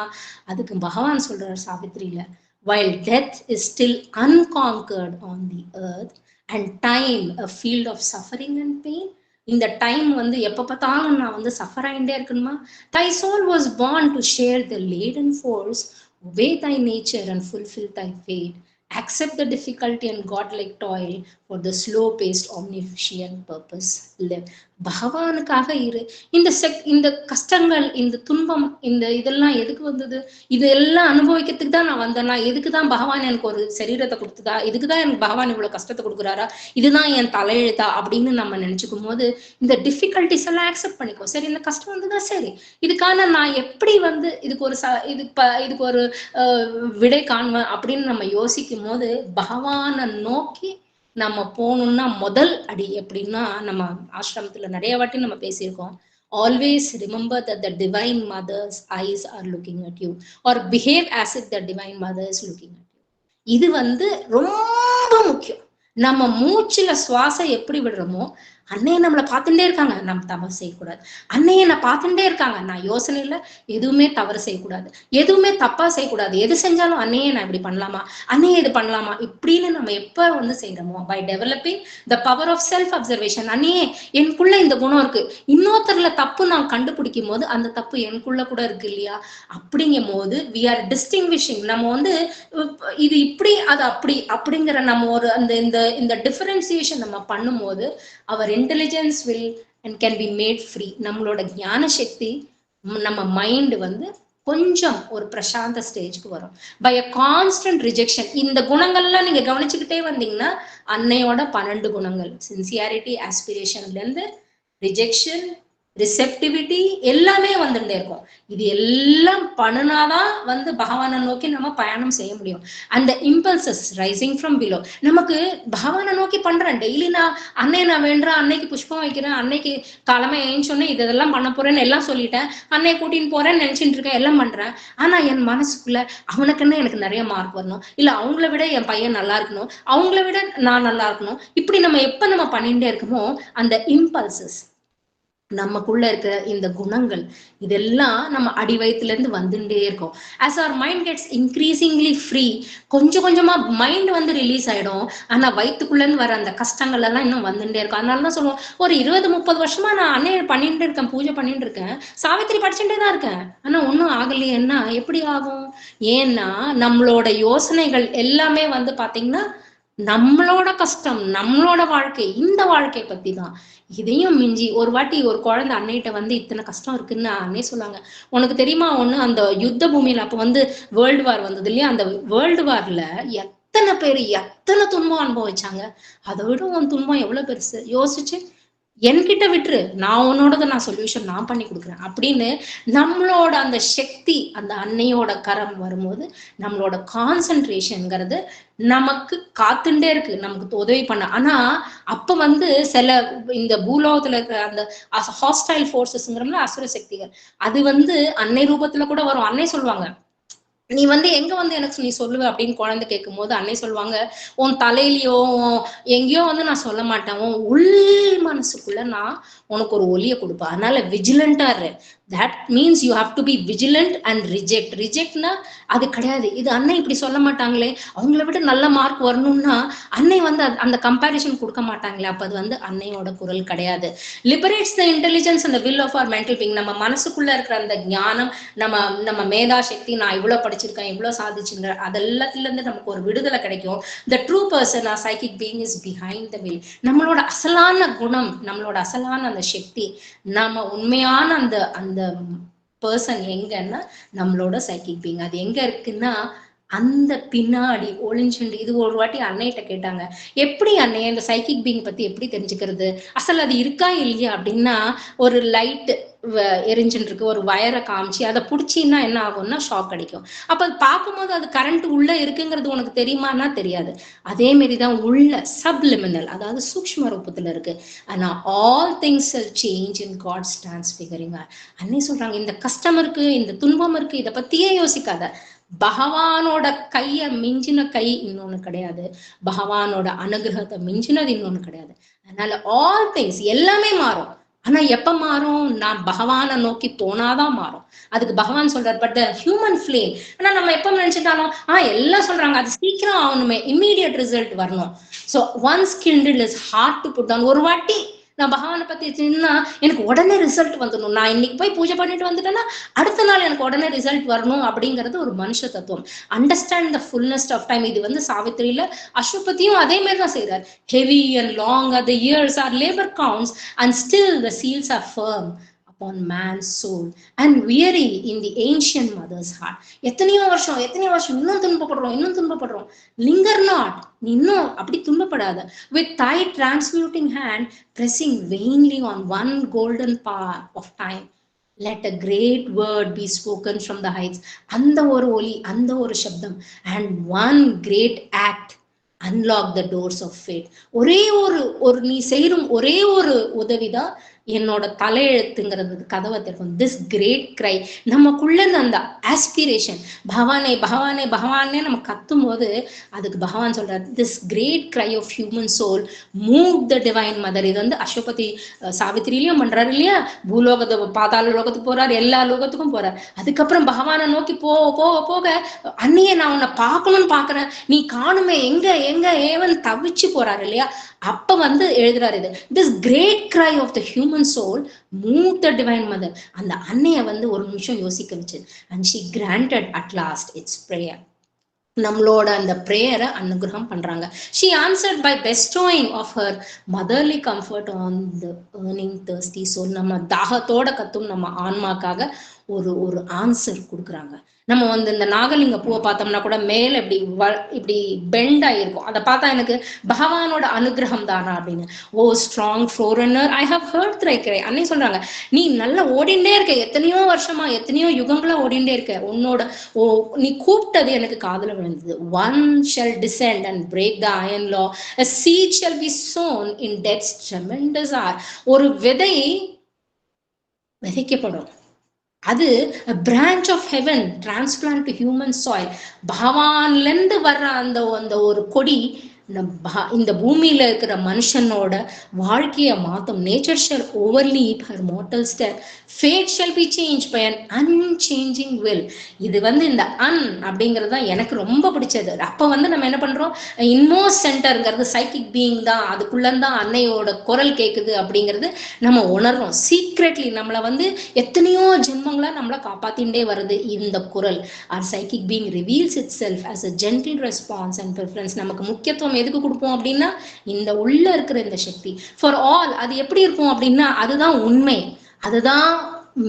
அதுக்கு பகவான் சொல்றார் சாவித்திரியில, while death is still unconquered on the earth and time a field of suffering and pain, இந்த டைம் வந்து எப்ப பார்த்தாலும் நான் வந்து சஃபர் ஆகிட்டே இருக்கணுமா? Thy soul was born to share the laden force, obey thy nature and fulfill thy fate, accept the difficulty and godlike toil for the slow paced omniscient purpose, live. பகவானுக்காக இரு. இந்த கஷ்டங்கள், இந்த துன்பம், இந்த இதெல்லாம் எதுக்கு வந்தது? இதெல்லாம் அனுபவிக்கிறதுக்கு தான் நான் வந்தேன்னா, எதுக்குதான் பகவான் எனக்கு ஒரு சரீரத்தை கொடுத்ததா, இதுக்குதான் எனக்கு பகவான் இவ்வளவு கஷ்டத்தை கொடுக்குறாரா, இதுதான் என் தலையெழுத்தா அப்படின்னு நம்ம நினைச்சுக்கும் போது இந்த டிஃபிகல்டிஸ் எல்லாம் அக்செப்ட் பண்ணிக்கோ. சரி, இந்த கஷ்டம் வந்துதான் சரி, இதுக்கான நான் எப்படி வந்து இதுக்கு ஒரு இதுக்கு ஒரு விடை காண்பேன் அப்படின்னு நம்ம யோசிக்கும் போது பகவானை நோக்கி நம்ம போகணும்னா முதல் அடி எப்படின்னா, நம்ம ஆசிரமத்துல நிறைய வாட்டி நம்ம பேசியிருக்கோம், always remember that the divine mother's eyes are looking at you, or behave as if the divine mother is looking at you. இது வந்து ரொம்ப முக்கியம். நம்ம மூச்சுல சுவாசம் எப்படி விடுறோமோ அன்னையே நம்மளை பார்த்துட்டே இருக்காங்க, நம்ம தவறு செய்யக்கூடாது. அன்னையே நான் பார்த்துட்டே இருக்காங்க, நான் யோசனையில எதுவுமே தவறு செய்யக்கூடாது, எதுவுமே தப்பா செய்யக்கூடாது. எது செஞ்சாலும் அன்னையே நான் இப்படி பண்ணலாமா, அன்னையே இது பண்ணலாமா இப்படின்னு நம்ம எப்ப வந்து செய்யறோமோ, by developing the power of self observation, அன்னையே எனக்குள்ள இந்த குணம் இருக்கு, இன்னொருத்தர்ல தப்பு நான் கண்டுபிடிக்கும் போது அந்த தப்பு எனக்குள்ள கூட இருக்கு இல்லையா, அப்படிங்கும் போது வி ஆர் டிஸ்டிங்விஷிங். நம்ம வந்து இது இப்படி அது அப்படி அப்படிங்கிற நம்ம ஒரு அந்த இந்த டிஃபரன்சியேஷன் நம்ம பண்ணும்போது our intelligence will and can be made free. நம்மளோட ஞான சக்தி, நம்ம மைண்ட் வந்து கொஞ்சம் ஒரு பிரசாந்த ஸ்டேஜ்க்கு வரும். By a constant rejection. இந்த குணங்கள்லாம் நீங்க கவனிச்சுக்கிட்டே வந்தீங்கன்னா அன்னையோட 12 குணங்கள், சின்சியாரிட்டி, ஆஸ்பிரேஷன்ல இருந்து ரிஜெக்ஷன், ரிசெப்டிவிட்டி எல்லாமே வந்துட்டே இருக்கும். இது எல்லாம் பண்ணுனாதான் வந்து பகவானை நோக்கி நம்ம பயணம் செய்ய முடியும். அந்த இம்பல்சஸ் ரைசிங் ஃப்ரம் பிலோ, நமக்கு பகவானை நோக்கி பண்றேன் டெய்லி, நான் அன்னை நான் வேண்டேன், அன்னைக்கு புஷ்பம் வைக்கிறேன், அன்னைக்கு காலமே ஏஞ்சோன்னே இதெல்லாம் பண்ண போறேன்னு எல்லாம் சொல்லிட்டேன், அன்னை கூட்டின்னு போறேன்னு நினைச்சிட்டு இருக்கேன், எல்லாம் பண்றேன். ஆனா என் மனசுக்குள்ள அவனுக்குன்னு எனக்கு நிறைய மார்க் வரணும், இல்ல அவங்கள விட என் பையன் நல்லா இருக்கணும், அவங்கள விட நான் நல்லா இருக்கணும், இப்படி நம்ம எப்ப நம்ம பண்ணிட்டே இருக்கோமோ அந்த இம்பல்சஸ், நமக்குள்ள இருக்கிற இந்த குணங்கள் இதெல்லாம் நம்ம அடி வயிற்றுல இருந்து வந்துட்டே இருக்கும். as our mind gets increasingly free, கொஞ்சம் கொஞ்சமா மைண்ட் வந்து ரிலீஸ் ஆயிடும். ஆனா வயிற்றுக்குள்ள இருந்து வர அந்த கஷ்டங்கள் எல்லாம் இன்னும் வந்துட்டே இருக்கும். அதனாலதான் சொல்லுவோம், ஒரு 20-30 வருஷமா நான் அன்னைய பண்ணிட்டு இருக்கேன், பூஜை பண்ணிட்டு இருக்கேன், சாவித்திரி படிச்சுட்டே தான் இருக்கேன், ஆனா ஒன்னும் ஆகலையேன்னா எப்படி ஆகும்? ஏன்னா நம்மளோட யோசனைகள் எல்லாமே வந்து பாத்தீங்கன்னா நம்மளோட கஷ்டம், நம்மளோட வாழ்க்கை, இந்த வாழ்க்கை பத்தி தான். இதையும் மிஞ்சி ஒரு வாட்டி ஒரு குழந்தை அன்னைகிட்ட வந்து இத்தனை கஷ்டம் இருக்குன்னு அன்னை சொன்னாங்க. உனக்கு தெரியுமா ஒண்ணு, அந்த யுத்த பூமியில அப்ப வந்து வேர்ல்டு வார் வந்தது இல்லையா, அந்த வேர்ல்டு வார்ல எத்தனை பேர் எத்தனை துன்பம் அனுபவிச்சாங்க, அதை விட உன் துன்பம் எவ்வளவு பெருசு யோசிச்சு என்கிட்ட விட்டுரு, நான் உன்னோடத நான் சொல்யூஷன் நான் பண்ணி கொடுக்குறேன் அப்படின்னு நம்மளோட அந்த சக்தி, அந்த அன்னையோட கரம் வரும்போது நம்மளோட கான்சென்ட்ரேஷன்ங்கிறது நமக்கு காத்துட்டே இருக்கு, நமக்கு உதவி பண்ண. ஆனா அப்ப வந்து சில இந்த பூலோகத்துல இருக்கிற அந்த ஹாஸ்டைல் ஃபோர்ஸஸ்ங்கிறோம்ல, அசுர சக்திகள், அது வந்து அன்னை ரூபத்துல கூட வரும். அன்னை சொல்லுவாங்க, நீ வந்து எங்க வந்து எனக்கு நீ சொல்லுவ அப்படின்னு குழந்தை கேட்கும் போது அன்னை சொல்லுவாங்க, உன் தலையிலயோ எங்கேயோ வந்து நான் சொல்ல மாட்டேன், உன் உள் மனசுக்குள்ள நான் உனக்கு ஒரு ஒலியை கொடுப்பேன். அதனால விஜிலண்டா இரு. That means you have to be vigilant and reject. ரிஜெக்ட்னா அது கிடையாது, இது அன்னை இப்படி சொல்ல மாட்டாங்களே, அவங்கள விட நல்ல மார்க் வரணும்னா அன்னை வந்து அந்த கம்பேரிசன் கொடுக்க மாட்டாங்களே, அப்ப அது வந்து அன்னையோட குரல் கிடையாது. Liberates the intelligence and will of our mental being. நம்ம மனசுக்குள்ள இருக்கிற அந்த ஞானம், நம்ம மேதா சக்தி, நான் இவ்வளவு படிச்சிருக்கேன், இவ்வளவு சாதிச்சுங்க, அதெல்லாத்துல இருந்து நமக்கு ஒரு விடுதலை கிடைக்கும். The true person or psychic being is behind the veil. நம்மளோட அசலான குணம், நம்மளோட அசலான அந்த சக்தி, நம்ம உண்மையான அந்த பர்சன் எங்கன்னா நம்மளோட சைக்கிக் பீயிங். அது எங்க இருக்குன்னா அந்த பின்னாடி ஒளிஞ்சுண்டு. இது ஒரு வாட்டி அன்னைகிட்ட கேட்டாங்க, எப்படி அன்னைய இந்த சைக்கிக் பீயிங் பத்தி எப்படி தெரிஞ்சுக்கிறது, அசல் அது இருக்கா இல்லையா அப்படின்னா, ஒரு லைட் எரிஞ்சுட்டு இருக்கு, ஒரு வயரை காமிச்சு அதை பிடிச்சின்னா என்ன ஆகும்னா ஷாக் அடிக்கும். அப்ப பார்க்கும்போது அது கரண்ட் உள்ள இருக்குங்கிறது உனக்கு தெரியுமானா தெரியாது. அதே மாதிரிதான் உள்ள சப்லிமினல், அதாவது சூக்ஷ்ம ரூபத்துல இருக்கு. ஆனா all things will change in God stands figuring. அன்னே சொல்றாங்க, இந்த கஷ்டம் இருக்கு, இந்த துன்பம் இருக்கு, இதை பத்தியே யோசிக்காத. பகவானோட கைய மிஞ்சின கை இன்னொன்னு கிடையாது, பகவானோட அனுகிரகத்தை மிஞ்சினது இன்னொன்னு கிடையாது. அதனால ஆல் திங்ஸ் எல்லாமே மாறும். ஆனா எப்ப மாறும்? நான் பகவானை நோக்கி போனாதான் மாறும். அதுக்கு பகவான் சொல்றார், பட் ஹியூமன் ஃபிளேம். ஆனா நம்ம எப்ப நினைச்சிட்டாலும் எல்லாம் சொல்றாங்க அது சீக்கிரம் ஆகணுமே, இம்மீடியட் ரிசல்ட் வரணும். So once kindled is hard to put down. ஒரு வாட்டி நான் பகவானை பத்தி சின்னா எனக்கு உடனே ரிசல்ட் வந்துடணும். நான் இன்னைக்கு போய் பூஜை பண்ணிட்டு வந்துட்டேன்னா அடுத்த நாள் எனக்கு உடனே ரிசல்ட் வரணும் அப்படிங்கிறது ஒரு மனுஷ தத்துவம். Understand the fullness of time. இது வந்து சாவித்திரியில அஸ்வபதியும் அதே மாதிரி தான் செய்யறாரு. Heavy and long are the years our labour counts and still the seals are firm upon man's soul and weary in the ancient mother's heart. எத்தனையோ வருஷம் இன்னும் துன்பப்படுறோம். linger not, நீ இன்னும் அப்படி துன்பப்படாத. with thy transmuting hand pressing vainly on one golden path of time, let a great word be spoken from the heights. அந்த ஒரு ஒலி, அந்த ஒரு சப்தம், and one great act unlock the doors of fate. ஒரே ஒரு நீ செய்யும் ஒரே ஒரு உதவிதான் என்னோட தலையெழுத்துங்கிறது கதவை திறக்கும். திஸ் கிரேட் கிரை, நமக்குள்ள அந்த ஆஸ்பிரேஷன், பகவானே பகவானே பகவானே நம்ம கத்தும் போது அதுக்கு பகவான் சொல்றாரு, this great cry of human soul move the divine mother. இது வந்து அஸ்வபதி சாவித்திரியிலயும் பண்றாரு இல்லையா? பூலோகத்தை பாதாள லோகத்துக்கு போறாரு, எல்லா லோகத்துக்கும் போறார். அதுக்கப்புறம் பகவானை நோக்கி போக அன்னையே நான் உன்னை பார்க்கணும்னு பாக்குறேன், நீ காணுமே எங்க ஏவன் தவிச்சு போறாரு இல்லையா? அப்ப வந்து எழுதுறாரு இது, this great cry of the human soul move the divine mother. அந்த அன்னைய வந்து ஒரு நிமிஷம் யோசிக்க வச்சு, and she granted at last its prayer. நம்மளோட அந்த பிரேயரை அனுகிரகம் பண்றாங்க. she answered by bestowing of her motherly comfort on the earning thirsty soul. நம்ம தாகத்தோட கத்தும் நம்ம ஆன்மாக்காக ஒரு ஆன்சர் கொடுக்குறாங்க. நம்ம வந்து இந்த நாகலிங்க பூவை பார்த்தோம்னா கூட மேல இப்படி பெண்ட் ஆயிருக்கும். அதை பார்த்தா எனக்கு பகவானோட அனுகிரகம் தானா அப்படின்னு. ஓ ஸ்ட்ராங் ஃபோரனர் ஐ ஹவ் ஹர்ட் தை கிரை. அன்னை சொல்றாங்க, நீ நல்லா ஓடிண்டே இருக்க, எத்தனையோ வருஷமா எத்தனையோ யுகங்களா ஓடிண்டே இருக்க, உன்னோட நீ கூப்பிட்டது எனக்கு காதுல விழுந்தது. One shall descend and break the iron law, a seed shall be sown in death's tremendous hour. ஒரு விதை விதைக்கப்படும், அது branch of heaven transplant to human soil. பகவான்ல இருந்து வர்ற அந்த ஒரு கொடி இந்த பூமியில இருக்கிற மனுஷனோட வாழ்க்கைய மாத்தும். Nature shall overleap her mortal step, fate shall be change by an unchanging will. இது வந்து இந்த அப்படிங்கிறது தான் எனக்கு ரொம்ப பிடிச்சது. அப்ப வந்து நம்ம என்ன பண்றோம், இன்மோஸ்ட் சென்டர்ங்கிறது சைக்கிக் பீயிங் தான், அதுக்குள்ளதான் அன்னையோட குரல் கேட்குது அப்படிங்கிறது நம்ம உணர்றோம். சீக்ரெட்லி நம்மளை வந்து எத்தனையோ ஜென்மங்களா நம்மளை காப்பாத்தின்றே வருது இந்த குரல். Our psychic being reveals itself as a gentle response and preference. நமக்கு முக்கியத்துவம் எதுக்கு கொடுப்போம் அப்படின்னா இந்த உள்ள இருக்கிற இந்த சக்தி ஃபார் ஆல். அது எப்படி இருக்கும் அப்படின்னா அதுதான் உண்மை, அதுதான்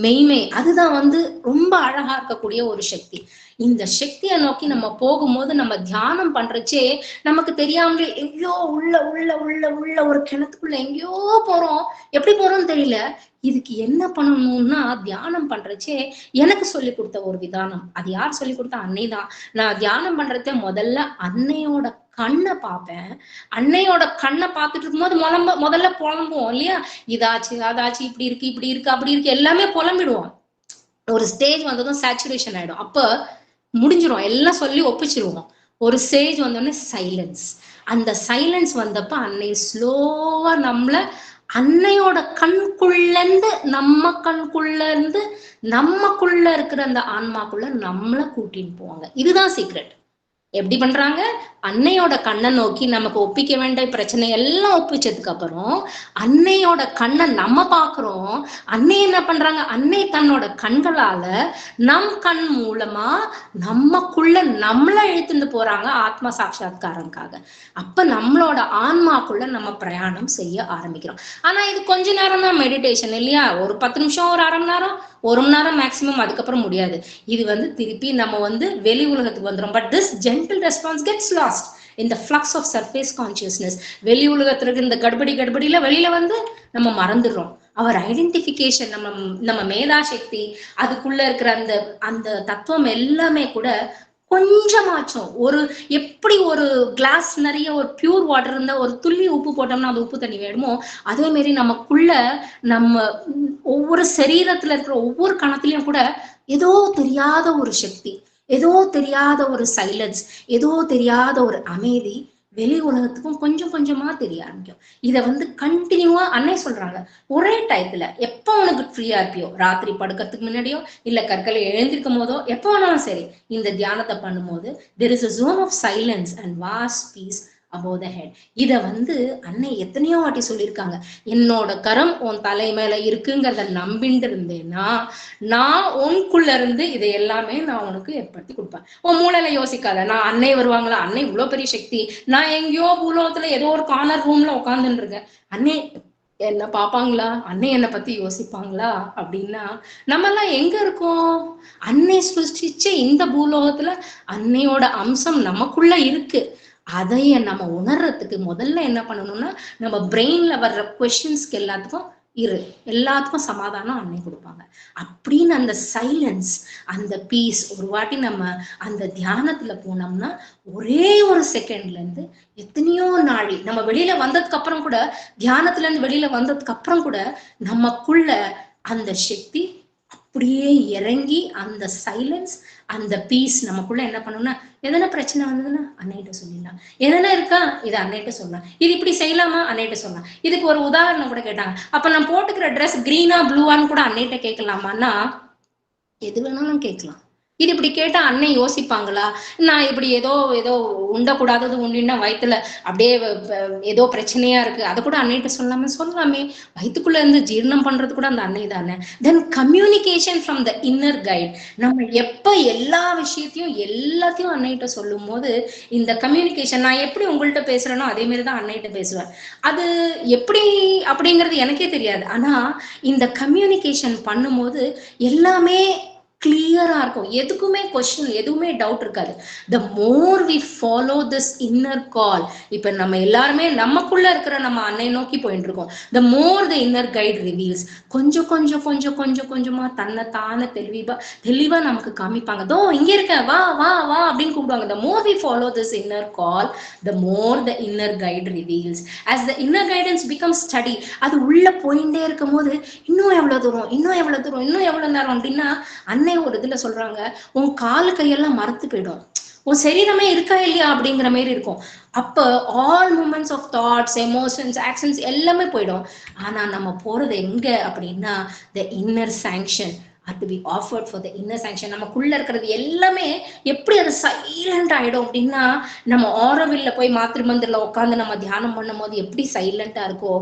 மெய்மை, அதுதான் வந்து ரொம்ப அழகா இருக்கக்கூடிய ஒரு சக்தி. இந்த சக்தியை நோக்கி நம்ம போகும்போது நம்ம தியானம் பண்றச்சே நமக்கு தெரியாமலே எங்கேயோ உள்ள உள்ள உள்ள உள்ள ஒரு கிணத்துக்குள்ள எங்கேயோ போறோம். எப்படி போறோம்னு தெரியல. இதுக்கு என்ன பண்ணணும்னா தியானம் பண்றச்சே எனக்கு சொல்லி கொடுத்த ஒரு விதானம். அது யார் சொல்லி கொடுத்தா? அன்னை தான். நான் தியானம் பண்றத முதல்ல அன்னையோட கண்ணை பார்ப்பேன். அன்னையோட கண்ணை பார்த்துட்டு இருக்கும்போது முதல்ல புலம்புவோம் இல்லையா? இதாச்சு அதாச்சு, இப்படி இருக்கு அப்படி இருக்கு எல்லாமே புலம்பிடுவோம். ஒரு ஸ்டேஜ் வந்ததும் சேச்சுரேஷன் ஆயிடும். அப்ப முடிஞ்சிரும், எல்லாம் சொல்லி ஒப்பிச்சிருவோம். ஒரு ஸ்டேஜ் வந்தோடனே சைலன்ஸ். அந்த சைலன்ஸ் வந்தப்ப அன்னை ஸ்லோவா நம்மள அன்னையோட கண்குள்ள இருந்து நமக்குள்ள இருக்கிற அந்த ஆன்மாக்குள்ள நம்மள கூட்டின்னு போவாங்க. இதுதான் சீக்ரெட். எப்படி பண்றாங்க? அன்னையோட கண்ணை நோக்கி நமக்கு ஒப்பிக்க வேண்டிய பிரச்சனை எல்லாம் ஒப்பிச்சதுக்கு அப்புறம் அன்னையோட கண்ணை நம்ம பாக்குறோம். அன்னை என்ன பண்றாங்க? அன்னை தன்னோட கண்களால நம் கண் மூலமா நமக்குள்ள நம்மள இழுத்துட்டு போறாங்க ஆத்ம சாட்சாத்காரங்காக. அப்ப நம்மளோட ஆன்மாக்குள்ள நம்ம பிரயாணம் செய்ய ஆரம்பிக்கிறோம். ஆனா இது கொஞ்ச நேரம் தான் மெடிடேஷன் இல்லையா? ஒரு 10 நிமிஷம், ஒரு 1/2 மணி நேரம், 1 மணி நேரம் மேக்சிமம், அதுக்கப்புறம் முடியாது. இது வந்து திருப்பி நம்ம வந்து வெளி உலகத்துக்கு வந்துடும். But this gentle response gets last in the flux of surface consciousness. வெளி உலகத்துல இந்த கடுபடியில வெளியில வந்து நம்ம மறந்துடுறோம். அவர் ஐடென்டிபிகேஷன், நம்ம மேதாசக்தி, அதுக்குள்ள இருக்கிற அந்த அந்த தத்துவம் எல்லாமே கூட கொஞ்சமாச்சும் எப்படி ஒரு கிளாஸ் நிறைய ஒரு பியூர் வாட்டர் இருந்தா ஒரு துள்ளி உப்பு போட்டோம்னா அது உப்பு தண்ணி வேணுமோ, அதே மாதிரி நமக்குள்ள நம்ம ஒவ்வொரு சரீரத்துல இருக்கிற ஒவ்வொரு கணத்திலையும் கூட ஏதோ தெரியாத ஒரு சக்தி, ஏதோ தெரியாத ஒரு சைலன்ஸ், ஏதோ தெரியாத ஒரு அமைதி வெளி உலகத்துக்கும் கொஞ்சம் கொஞ்சமா தெரிய ஆரம்பிக்கும். இதை கண்டினியூவா அன்னை சொல்றாங்க, ஒரே டயத்துல எப்ப உனக்கு ஃப்ரீயா இருப்பியோ, ராத்திரி படுக்கிறதுக்கு முன்னாடியோ இல்ல கற்களை எழுந்திருக்கும் போதோ, எப்ப வேணாலும் சரி, இந்த தியானத்தை பண்ணும்போது there is a zone of silence and vast peace above the head. இத அன்னை எத்தனையோ வாட்டி சொல்லியிருக்காங்க. என்னோட கரம் உன் தலை மேல இருக்குங்கிறத நம்பிட்டு இருந்தேன்னா, நான் உனக்குள்ள இருந்து இதை எல்லாமே நான் உனக்கு ஏற்படுத்தி கொடுப்பேன். உன் மூளையில யோசிக்காத, நான் அன்னை வருவாங்களா, அன்னை இவ்வளவு பெரிய சக்தி, நான் எங்கேயோ பூலோகத்துல ஏதோ ஒரு கார்னர் ரூம்ல உட்காந்துட்டு இருக்கேன், அன்னை என்ன பாப்பாங்களா, அன்னை என்னை பத்தி யோசிப்பாங்களா அப்படின்னா, நம்ம எல்லாம் எங்க இருக்கோம்? அன்னை சிருஷ்டிச்ச இந்த பூலோகத்துல அன்னையோட அம்சம் நமக்குள்ள இருக்கு. அதைய நம்ம உணர்றதுக்கு முதல்ல என்ன பண்ணணும்னா, நம்ம பிரெயின்ல வர்ற கொஸ்டின்ஸ்க்கு எல்லாத்துக்கும் சமாதானம் அன்னை கொடுப்பாங்க. அப்படின்னு அந்த சைலன்ஸ், அந்த பீஸ், ஒரு வாட்டி நம்ம அந்த தியானத்துல போனோம்னா ஒரே ஒரு செகண்ட்ல இருந்து எத்தனையோ நாளி நம்ம வெளியில வந்ததுக்கு அப்புறம் கூட, தியானத்துல இருந்து வெளியில வந்ததுக்கு அப்புறம் கூட நமக்குள்ள அந்த சக்தி அப்படியே இறங்கி அந்த சைலன்ஸ், அந்த பீஸ் நமக்குள்ள என்ன பண்ணணும்னா, எதனா பிரச்சனை வந்ததுன்னா அன்னைகிட்ட சொல்லிடலாம். எதனா இருக்கா, இது அன்னைகிட்ட சொல்லலாம். இது இப்படி செய்யலாமா, அன்னைகிட்ட சொல்லலாம். இதுக்கு ஒரு உதாரணம் கூட கேட்டாங்க, அப்ப நான் போட்டுக்கிற ட்ரெஸ் கிரீனா ப்ளூவான்னு கூட அன்னைகிட்ட கேட்கலாமான்னா, எது வேணாலும் கேட்கலாம். இது இப்படி கேட்டா அன்னை யோசிப்பாங்களா? நான் இப்படி ஏதோ உண்டக்கூடாதது உண்டின்னா வயிற்றுல அப்படியே ஏதோ பிரச்சனையா இருக்கு, அதை கூட அன்னைகிட்ட சொல்லாமே. வயிற்றுக்குள்ள இருந்து ஜீரணம் பண்றது கூட அந்த அன்னை தானே. Then communication from the inner guide. நம்ம எப்ப எல்லா விஷயத்தையும் எல்லாத்தையும் அன்னைகிட்ட சொல்லும் போது, இந்த கம்யூனிகேஷன், நான் எப்படி உங்கள்கிட்ட பேசுறேனோ அதே மாதிரிதான் அன்னைகிட்ட பேசுவேன். அது எப்படி அப்படிங்கிறது எனக்கே தெரியாது. ஆனா இந்த கம்யூனிகேஷன் பண்ணும்போது எல்லாமே கிளியரா இருக்கும். எதுக்குமே கொஸ்டின், எதுவுமே டவுட் இருக்காது. The more we follow this inner call, இப்ப நம்ம எல்லாருமே நமக்குள்ள இருக்கிற நம்ம அன்னை நோக்கி போயிட்டு இருக்கோம். த more the inner guide reveals, கொஞ்சமா தன்னை தானே தெளிவா நமக்கு காமிப்பாங்க. தோ இங்க இருக்க, வா வா வா அப்படின்னு கூப்பிடுவாங்க. The more we follow this inner call, the more the inner guide reveals. as the inner guidance becomes study, அது உள்ள போயிட்டே இருக்கும் போது இன்னும் எவ்வளவு நேரம் அப்படின்னா, அன்னை ஒரு இதுல சொல்றாங்க, உன் காலு கையெல்லாம் மறத்து போயிடும், உன் சரீரமே இருக்கா இல்லையா அப்படிங்கிற மாதிரி இருக்கும். அப்ப all moments of thoughts, emotions, actions எல்லாமே போயிடும். ஆனா நம்ம போறது எங்க அப்படின்னா, the inner sanction are to be offered for the inner sanction. நமக்குள்ள இருக்கிறது எல்லாமே எப்படி அது சைலண்ட் ஆயிடும் அப்படின்னா, நம்ம ஆரோவில்ல போய் மாத்திரை மந்திரில உட்காந்து நம்ம தியானம் பண்ணும் போது எப்படி சைலண்டா இருக்கோ,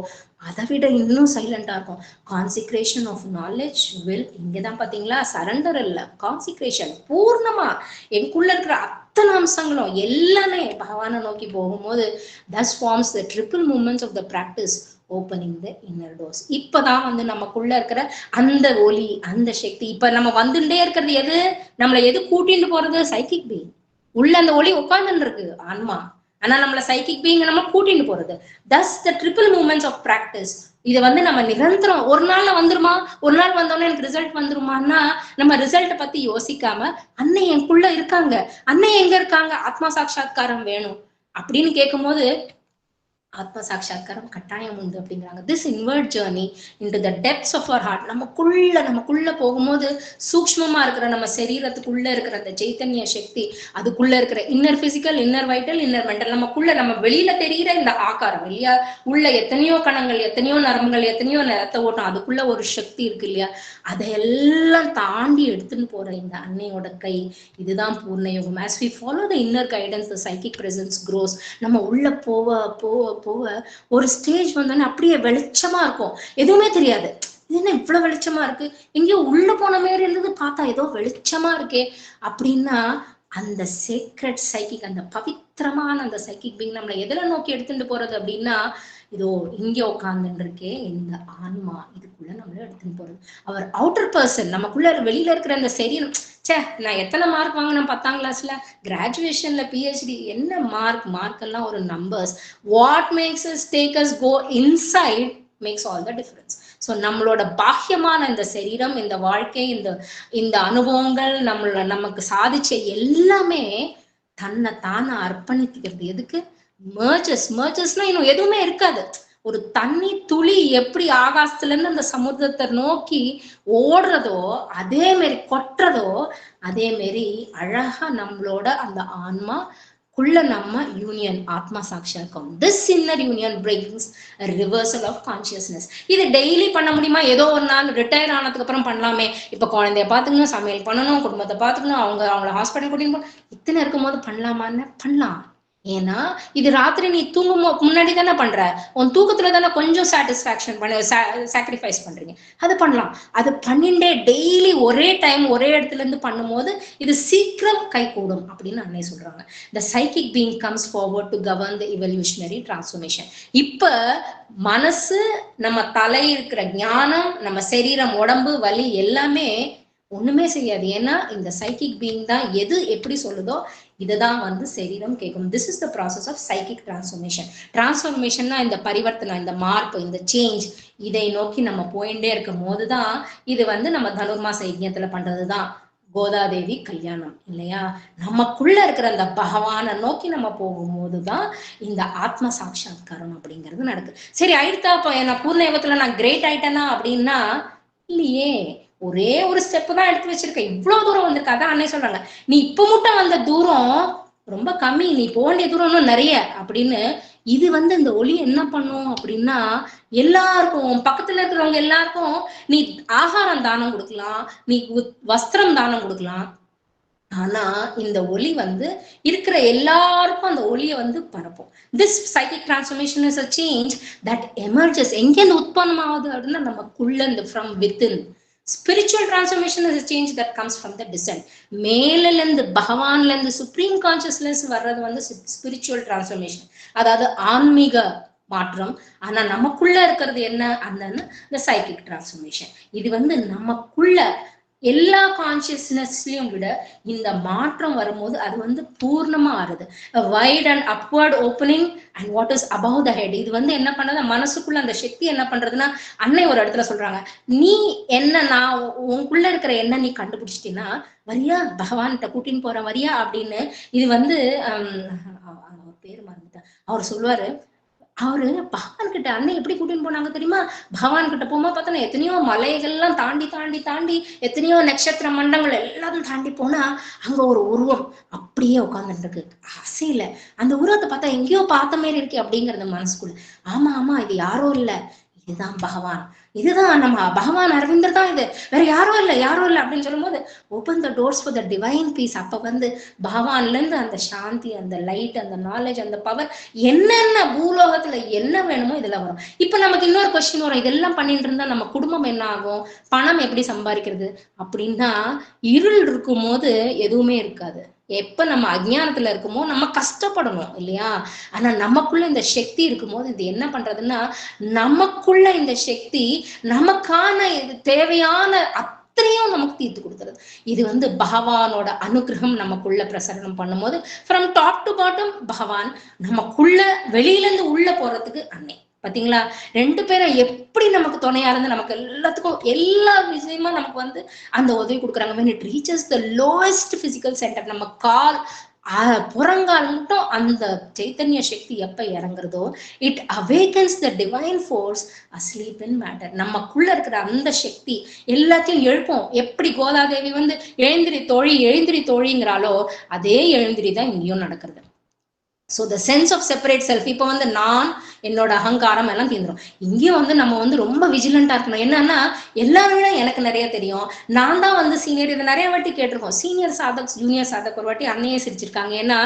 அதை விட இன்னும் சைலண்டா இருக்கும். கான்சிக்ரேஷன் ஆஃப் நாலேஜ் வில், இங்கதான் பாத்தீங்களா, சரண்டர் இல்ல, கான்சிக்ரேஷன். பூர்ணமா எனக்குள்ள இருக்கிற அத்தனை அம்சங்களும் எல்லாமே பகவானை நோக்கி போகும்போது, thus forms the triple movements of the practice opening the inner doors. இப்பதான் நமக்குள்ள இருக்கிற அந்த ஒலி, அந்த சக்தி, இப்ப நம்ம வந்துட்டே இருக்கிறது எது, நம்மள எது கூட்டிட்டு போறது, சைக்கிக் பீயிங். உள்ள அந்த ஒலி உட்கார்ந்துட்டு இருக்கு ஆன்மா, ஆனா நம்மள சைக்கிக் பீயிங் நம்ம கூட்டிட்டு போறது. thus the triple movements of practice. இது நம்ம நிரந்தரம், ஒரு நாள்ல வந்துருமா, ஒரு நாள் வந்தோடனே எனக்கு ரிசல்ட் வந்துருமான்னா, நம்ம ரிசல்ட்டை பத்தி யோசிக்காம, அன்னை எனக்குள்ள இருக்காங்க, அன்னை எங்க இருக்காங்க, ஆத்மா சாட்சாத்காரம் வேணும் அப்படின்னு கேட்கும் போது, ஆத்ம சாட்சாத்காரம் கட்டாயம் உண்டு அப்படிங்கிறாங்க. This inward journey into the depths of our heart. நமக்குள்ள போகும்போது சூக்ஷ்மமா இருக்கிற நம்ம சரீரத்துக்குள்ள இருக்கிற அந்த சைத்தன்ய சக்தி, அதுக்குள்ள இருக்கிற inner physical, inner vital, inner mental, நமக்குள்ள நம்ம வெளியில தெரிகிற இந்த ஆகாரம், வெளியா உள்ள எத்தனையோ கணங்கள், எத்தனையோ நரம்புகள், எத்தனையோ ரத்த ஓட்டம், அதுக்குள்ள ஒரு சக்தி இருக்கு இல்லையா, அதையெல்லாம் தாண்டி எடுத்துன்னு போற இந்த அன்னையோட கை, இதுதான் பூர்ண யோகம். as we follow the inner guidance, the psychic presence grows. நம்ம உள்ள போவ ஒரு ஸ்டேஜ் வந்தோடனே அப்படியே வெளிச்சமா இருக்கும், எதுவுமே தெரியாது. இது என்ன இவ்வளவு வெளிச்சமா இருக்கு, எங்கேயோ உள்ள போன மாதிரி இருந்தது, பார்த்தா ஏதோ வெளிச்சமா இருக்கே அப்படின்னா, அந்த சேக்ரெட் சைக்கிக், அந்த பவித்திரமான அந்த சைக்கிக் பீயிங் நம்மளை எதுல நோக்கி எடுத்துட்டு போறது அப்படின்னா, இதோ இங்க உட்கார்ந்துட்டு இருக்கே இந்த ஆன்மா, இதுக்குள்ள நம்மள எடுத்துட்டு போறது. அவர் அவுட்டர் பர்சன், நமக்குள்ள வெளியில இருக்கிற அந்த சரீரம். நான் எத்தனை மார்க் வாங்கினேன் 10ஆம் கிளாஸ்ல, கிராஜுவேஷன்ல, பிஹெச்டி, என்ன மார்க் எல்லாம் ஒரு numbers. What makes us take us go inside makes all the difference. So நம்மளோட பாக்கியமான இந்த சரீரம், இந்த வாழ்க்கை, இந்த அனுபவங்கள், நமக்கு சாதிச்ச எல்லாமே தன்னை தானே அர்ப்பணிக்கிறது. எதுக்கு? மர்ஜஸ்னா இன்னும் எதுவுமே இருக்காது. ஒரு தண்ணி துளி எப்படி ஆகாசத்துல இருந்து அந்த சமுத்திரத்தை நோக்கி ஓடுறதோ, அதே மாரி கொட்டுறதோ, அதே மாரி அழகா நம்மளோட அந்த ஆன்மா குள்ள நம்ம யூனியன், ஆத்மா சாட்சியாக்கம். This inner union brings reversal of consciousness. இது டெய்லி பண்ண முடியுமா? ஏதோ ஒரு நாள் ரிட்டையர் ஆனதுக்கு அப்புறம் பண்ணலாமே. இப்ப குழந்தைய பாத்துக்கணும், சமையல் பண்ணணும், குடும்பத்தை பாத்துக்கணும், அவங்கள ஹாஸ்பிட்டல் கூட்டிட்டு போகணும், இத்தனை இருக்கும் போது பண்ணலாமான்னு பண்ணலாம். ஏன்னா இது ராத்திரி நீ தூங்கும் முன்னாடி தானே பண்ற, உன் தூக்கத்துல தானே கொஞ்சம் சாட்டிஸ்பாக்சன் பண்ண சாக்ரிஃபைஸ் பண்றீங்க. அது பண்ணலாம். அது பண்ணிண்டே டெய்லி ஒரே டைம் ஒரே இடத்துல இருந்து பண்ணும்போது இது சீக்கிரம் கை கூடும் அப்படின்னு அன்னை சொல்றாங்க. The psychic being comes forward to govern the evolutionary transformation. இப்ப மனசு, நம்ம தலை இருக்கிற ஞானம், நம்ம சரீரம், உடம்பு, வலி எல்லாமே ஒண்ணுமே செய்யாது. ஏன்னா இந்த சைக்கிக் பீயிங் தான் எது எப்படி சொல்லுதோ இதுதான் வந்து சரீரம் கேட்கும். This is the process of psychic transformation. டிரான்ஸ்ஃபர்மேஷன்னா இந்த பரிவர்த்தனை, இந்த மார்ப்பு, இந்த சேஞ்ச், இதை நோக்கி நம்ம போயிட்டே இருக்கும் போதுதான் இது வந்து நம்ம தனுர்மாச யஜ்ஞத்துல பண்றதுதான் கோதாதேவி கல்யாணம் இல்லையா? நமக்குள்ள இருக்கிற அந்த பகவானை நோக்கி நம்ம போகும்போதுதான் இந்த ஆத்ம சாட்சாத்காரம் அப்படிங்கிறது நடக்குது. சரி ஆயிடுத்தா, இப்ப நான் பூர்ண யுகத்துல நான் கிரேட் ஆயிட்டேனா அப்படின்னா இல்லையே. ஒரே ஒரு ஸ்டெப் தான் எடுத்து வச்சிருக்க, இவ்வளவு தூரம் வந்திருக்க. அதான் அன்னை சொல்றாங்க, நீ இப்ப மட்டும் வந்த தூரம் ரொம்ப கம்மி, நீ போக வேண்டிய தூரம் இன்னும் நிறைய அப்படின்னு. இது வந்து இந்த ஒளி என்ன பண்ணும் அப்படின்னா, எல்லாருக்கும் பக்கத்துல இருக்கிறவங்க எல்லாருக்கும் நீ ஆகாரம் தானம் கொடுக்கலாம், நீ வஸ்திரம் தானம் கொடுக்கலாம். ஆனா இந்த ஒளி வந்து இருக்கிற எல்லாருக்கும் அந்த ஒளியை வந்து பரப்பும். This psychic transformation is a change that emerges. எங்கேருந்து உற்பத்தம் ஆகுது அப்படின்னா நமக்குள்ள இருந்து from within. Spiritual transformation is a change that comes from the descent. மேலில இருந்து பகவான்ல இருந்து சுப்ரீம் கான்சியஸ்னஸ் வர்றது வந்து ஸ்பிரிச்சுவல் டிரான்ஸ்ஃபர்மேஷன், அதாவது ஆன்மீக மாற்றம். ஆனா நமக்குள்ள இருக்கிறது என்ன? அந்த சைக்கிக் டிரான்ஸ்ஃபர்மேஷன். இது வந்து நமக்குள்ள எல்லா கான்சியஸ்னஸ்லயும் விட இந்த மாற்றம் வரும்போது அது வந்து பூர்ணமா ஆறுது. Wide and upward opening and what is above the head. இது வந்து என்ன பண்ணது, மனசுக்குள்ள அந்த சக்தி என்ன பண்றதுன்னா, அன்னை ஒரு இடத்துல சொல்றாங்க, நீ என்ன, நான் உனக்குள்ள இருக்கிற என்ன நீ கண்டுபிடிச்சிட்டீன்னா வரியா, பகவான்கிட்ட கூட்டின்னு போற வரியா அப்படின்னு. இது வந்து அவர் பேர் மறந்துட்டேன், அவர் சொல்லுவாரு, அவரு பகவான் கிட்ட அன்னை எப்படி கூட்டின்னு போனாங்க தெரியுமா? பகவான் கிட்ட போகும்போது பார்த்தோன்னா எத்தனையோ மலைகள்லாம் தாண்டி தாண்டி தாண்டி எத்தனையோ நட்சத்திர மண்டங்கள் எல்லாத்தையும் தாண்டி போனா அங்க ஒரு உருவம் அப்படியே உட்கார்ந்துட்டு இருக்கு, அசையில. அந்த உருவத்தை பார்த்தா எங்கேயோ பார்த்த மாதிரி இருக்கு அப்படிங்கறது மனசுக்குள்ள. ஆமா ஆமா, இது யாரோ இல்ல, இதுதான் பகவான், இதுதான் நம்ம பகவான் அரவிந்தர் தான், இது வேற யாரோ இல்லை யாரோ இல்லை அப்படின்னு சொல்லும் போது open the doors for the divine piece. அப்ப வந்து பகவான்ல இருந்து அந்த சாந்தி, அந்த லைட், அந்த நாலேஜ், அந்த பவர், என்னென்ன பூலோகத்துல என்ன வேணுமோ இதுல வரும். இப்ப நமக்கு இன்னொரு கொஸ்டின் வரும், இதெல்லாம் பண்ணிட்டு இருந்தா நம்ம குடும்பம் என்ன ஆகும், பணம் எப்படி சம்பாதிக்கிறது அப்படின்னா, இருள் இருக்கும் போது எதுவுமே இருக்காது. எப்ப நம்ம அஜ்ஞானத்துல இருக்குமோ நம்ம கஷ்டப்படணும் இல்லையா? ஆனா நமக்குள்ள இந்த சக்தி இருக்கும்போது இது என்ன பண்றதுன்னா, நமக்குள்ள இந்த சக்தி நமக்கான தேவையான அத்தனையும் நமக்கு தீர்த்து கொடுத்துருது. இது வந்து பகவானோட அனுகிரகம் நமக்குள்ள பிரசரணம் பண்ணும்போது ஃப்ரம் டாப் டு பாட்டம் பகவான் நமக்குள்ள, வெளியில இருந்து உள்ள போறதுக்கு அன்னை. பாத்தீங்களா, ரெண்டு பேரும் எப்படி நமக்கு துணையா இருந்து நமக்கு எல்லாத்துக்கும் எல்லா விஷயமா நமக்கு வந்து அந்த உதவி கொடுக்குறாங்க. when it reaches the lowest physical center, நம்ம கால் புறங்கால் மட்டும் அந்த சைத்தன்ய சக்தி எப்ப இறங்குறதோ, it awakens the divine force asleep in matter. நமக்குள்ள இருக்கிற அந்த சக்தி எல்லாத்தையும் எழுப்போம். எப்படி கோதாதேவி வந்து எழுந்திரி தோழி எழுந்திரி தோழிங்கிறாலோ அதே எழுந்திரி தான் இங்கேயும் நடக்கிறது. So the sense of separate self, இப்போ வந்து நான், என்னோட அகங்காரம் எல்லாம் தீர்ந்துடும். இங்கேயும் வந்து நம்ம வந்து ரொம்ப விஜிலண்டா இருக்கணும். என்னன்னா எல்லாரும் விட எனக்கு நிறைய தெரியும், நான் தான் வந்து சீனியர். இதை நிறைய வாட்டி கேட்டிருக்கோம். சீனியர் சாதக் ஜூனியர் சாதக் ஒரு வாட்டி அன்னையே சிரிச்சிருக்காங்க. ஏன்னா